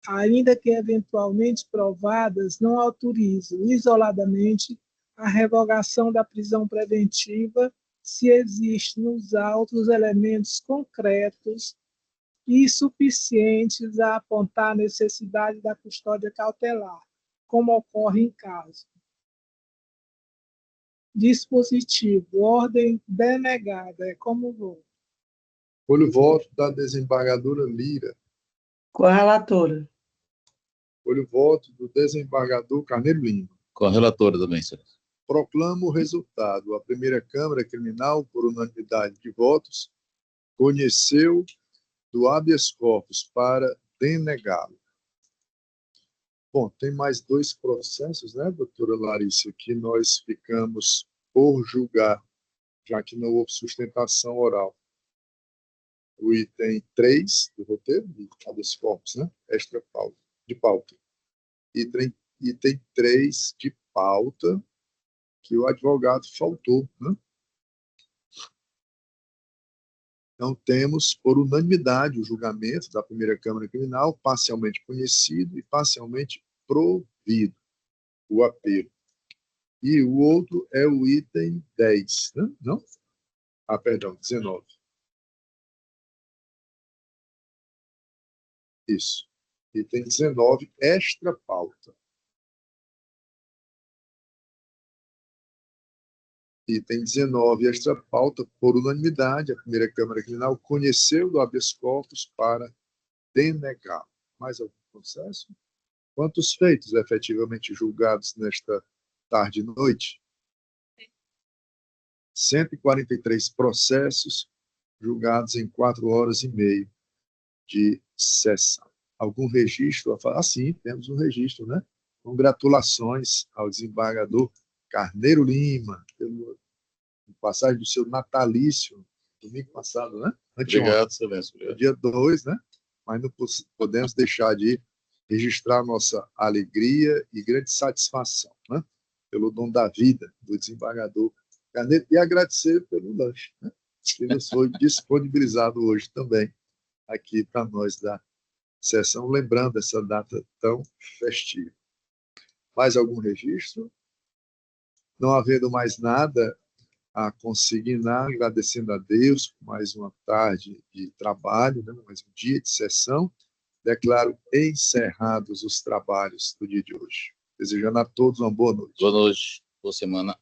S4: ainda que eventualmente provadas, não autorizam isoladamente a revogação da prisão preventiva se existem nos autos elementos concretos e suficientes a apontar a necessidade da custódia cautelar, como ocorre em caso. Dispositivo, ordem denegada, é como voto.
S1: Olho o voto da desembargadora Lira.
S5: Com a relatora.
S1: Olho o voto do desembargador Carneiro Lima.
S7: Com a relatora também, excelência.
S1: Proclamo o resultado. A primeira Câmara Criminal, por unanimidade de votos, conheceu do habeas corpus para denegá-lo. Bom, tem mais 2 processos, né, doutora Larissa, que nós ficamos por julgar, já que não houve sustentação oral. O item 3 do roteiro, de habeas corpus, né, extra pauta, de pauta. Item 3 de pauta, que o advogado faltou, né? Então, temos, por unanimidade, o julgamento da primeira Câmara Criminal, parcialmente conhecido e parcialmente provido, o apelo. E o outro é o item 10, né? Não? Ah, perdão, 19. Isso. Item 19, extra pauta. Item 19, extra pauta, por unanimidade, a primeira Câmara Criminal conheceu do habeas corpus para denegar. Mais algum processo? Quantos feitos efetivamente julgados nesta tarde e noite? 143 processos julgados em 4 horas e meia de sessão. Algum registro? Sim, temos um registro, né? Congratulações ao desembargador Carneiro Lima, pelo passagem do seu natalício, domingo passado, né?
S7: Obrigado, excelência. Obrigado.
S1: Dia 2, né? Mas não podemos deixar de registrar nossa alegria e grande satisfação, né? Pelo dom da vida do desembargador Carneiro e agradecer pelo lanche, né? Que nos foi disponibilizado hoje também aqui para nós da sessão, lembrando essa data tão festiva. Mais algum registro? Não havendo mais nada a consignar, agradecendo a Deus por mais uma tarde de trabalho, né, mais um dia de sessão, declaro encerrados os trabalhos do dia de hoje. Desejando a todos uma boa noite.
S7: Boa noite, boa semana.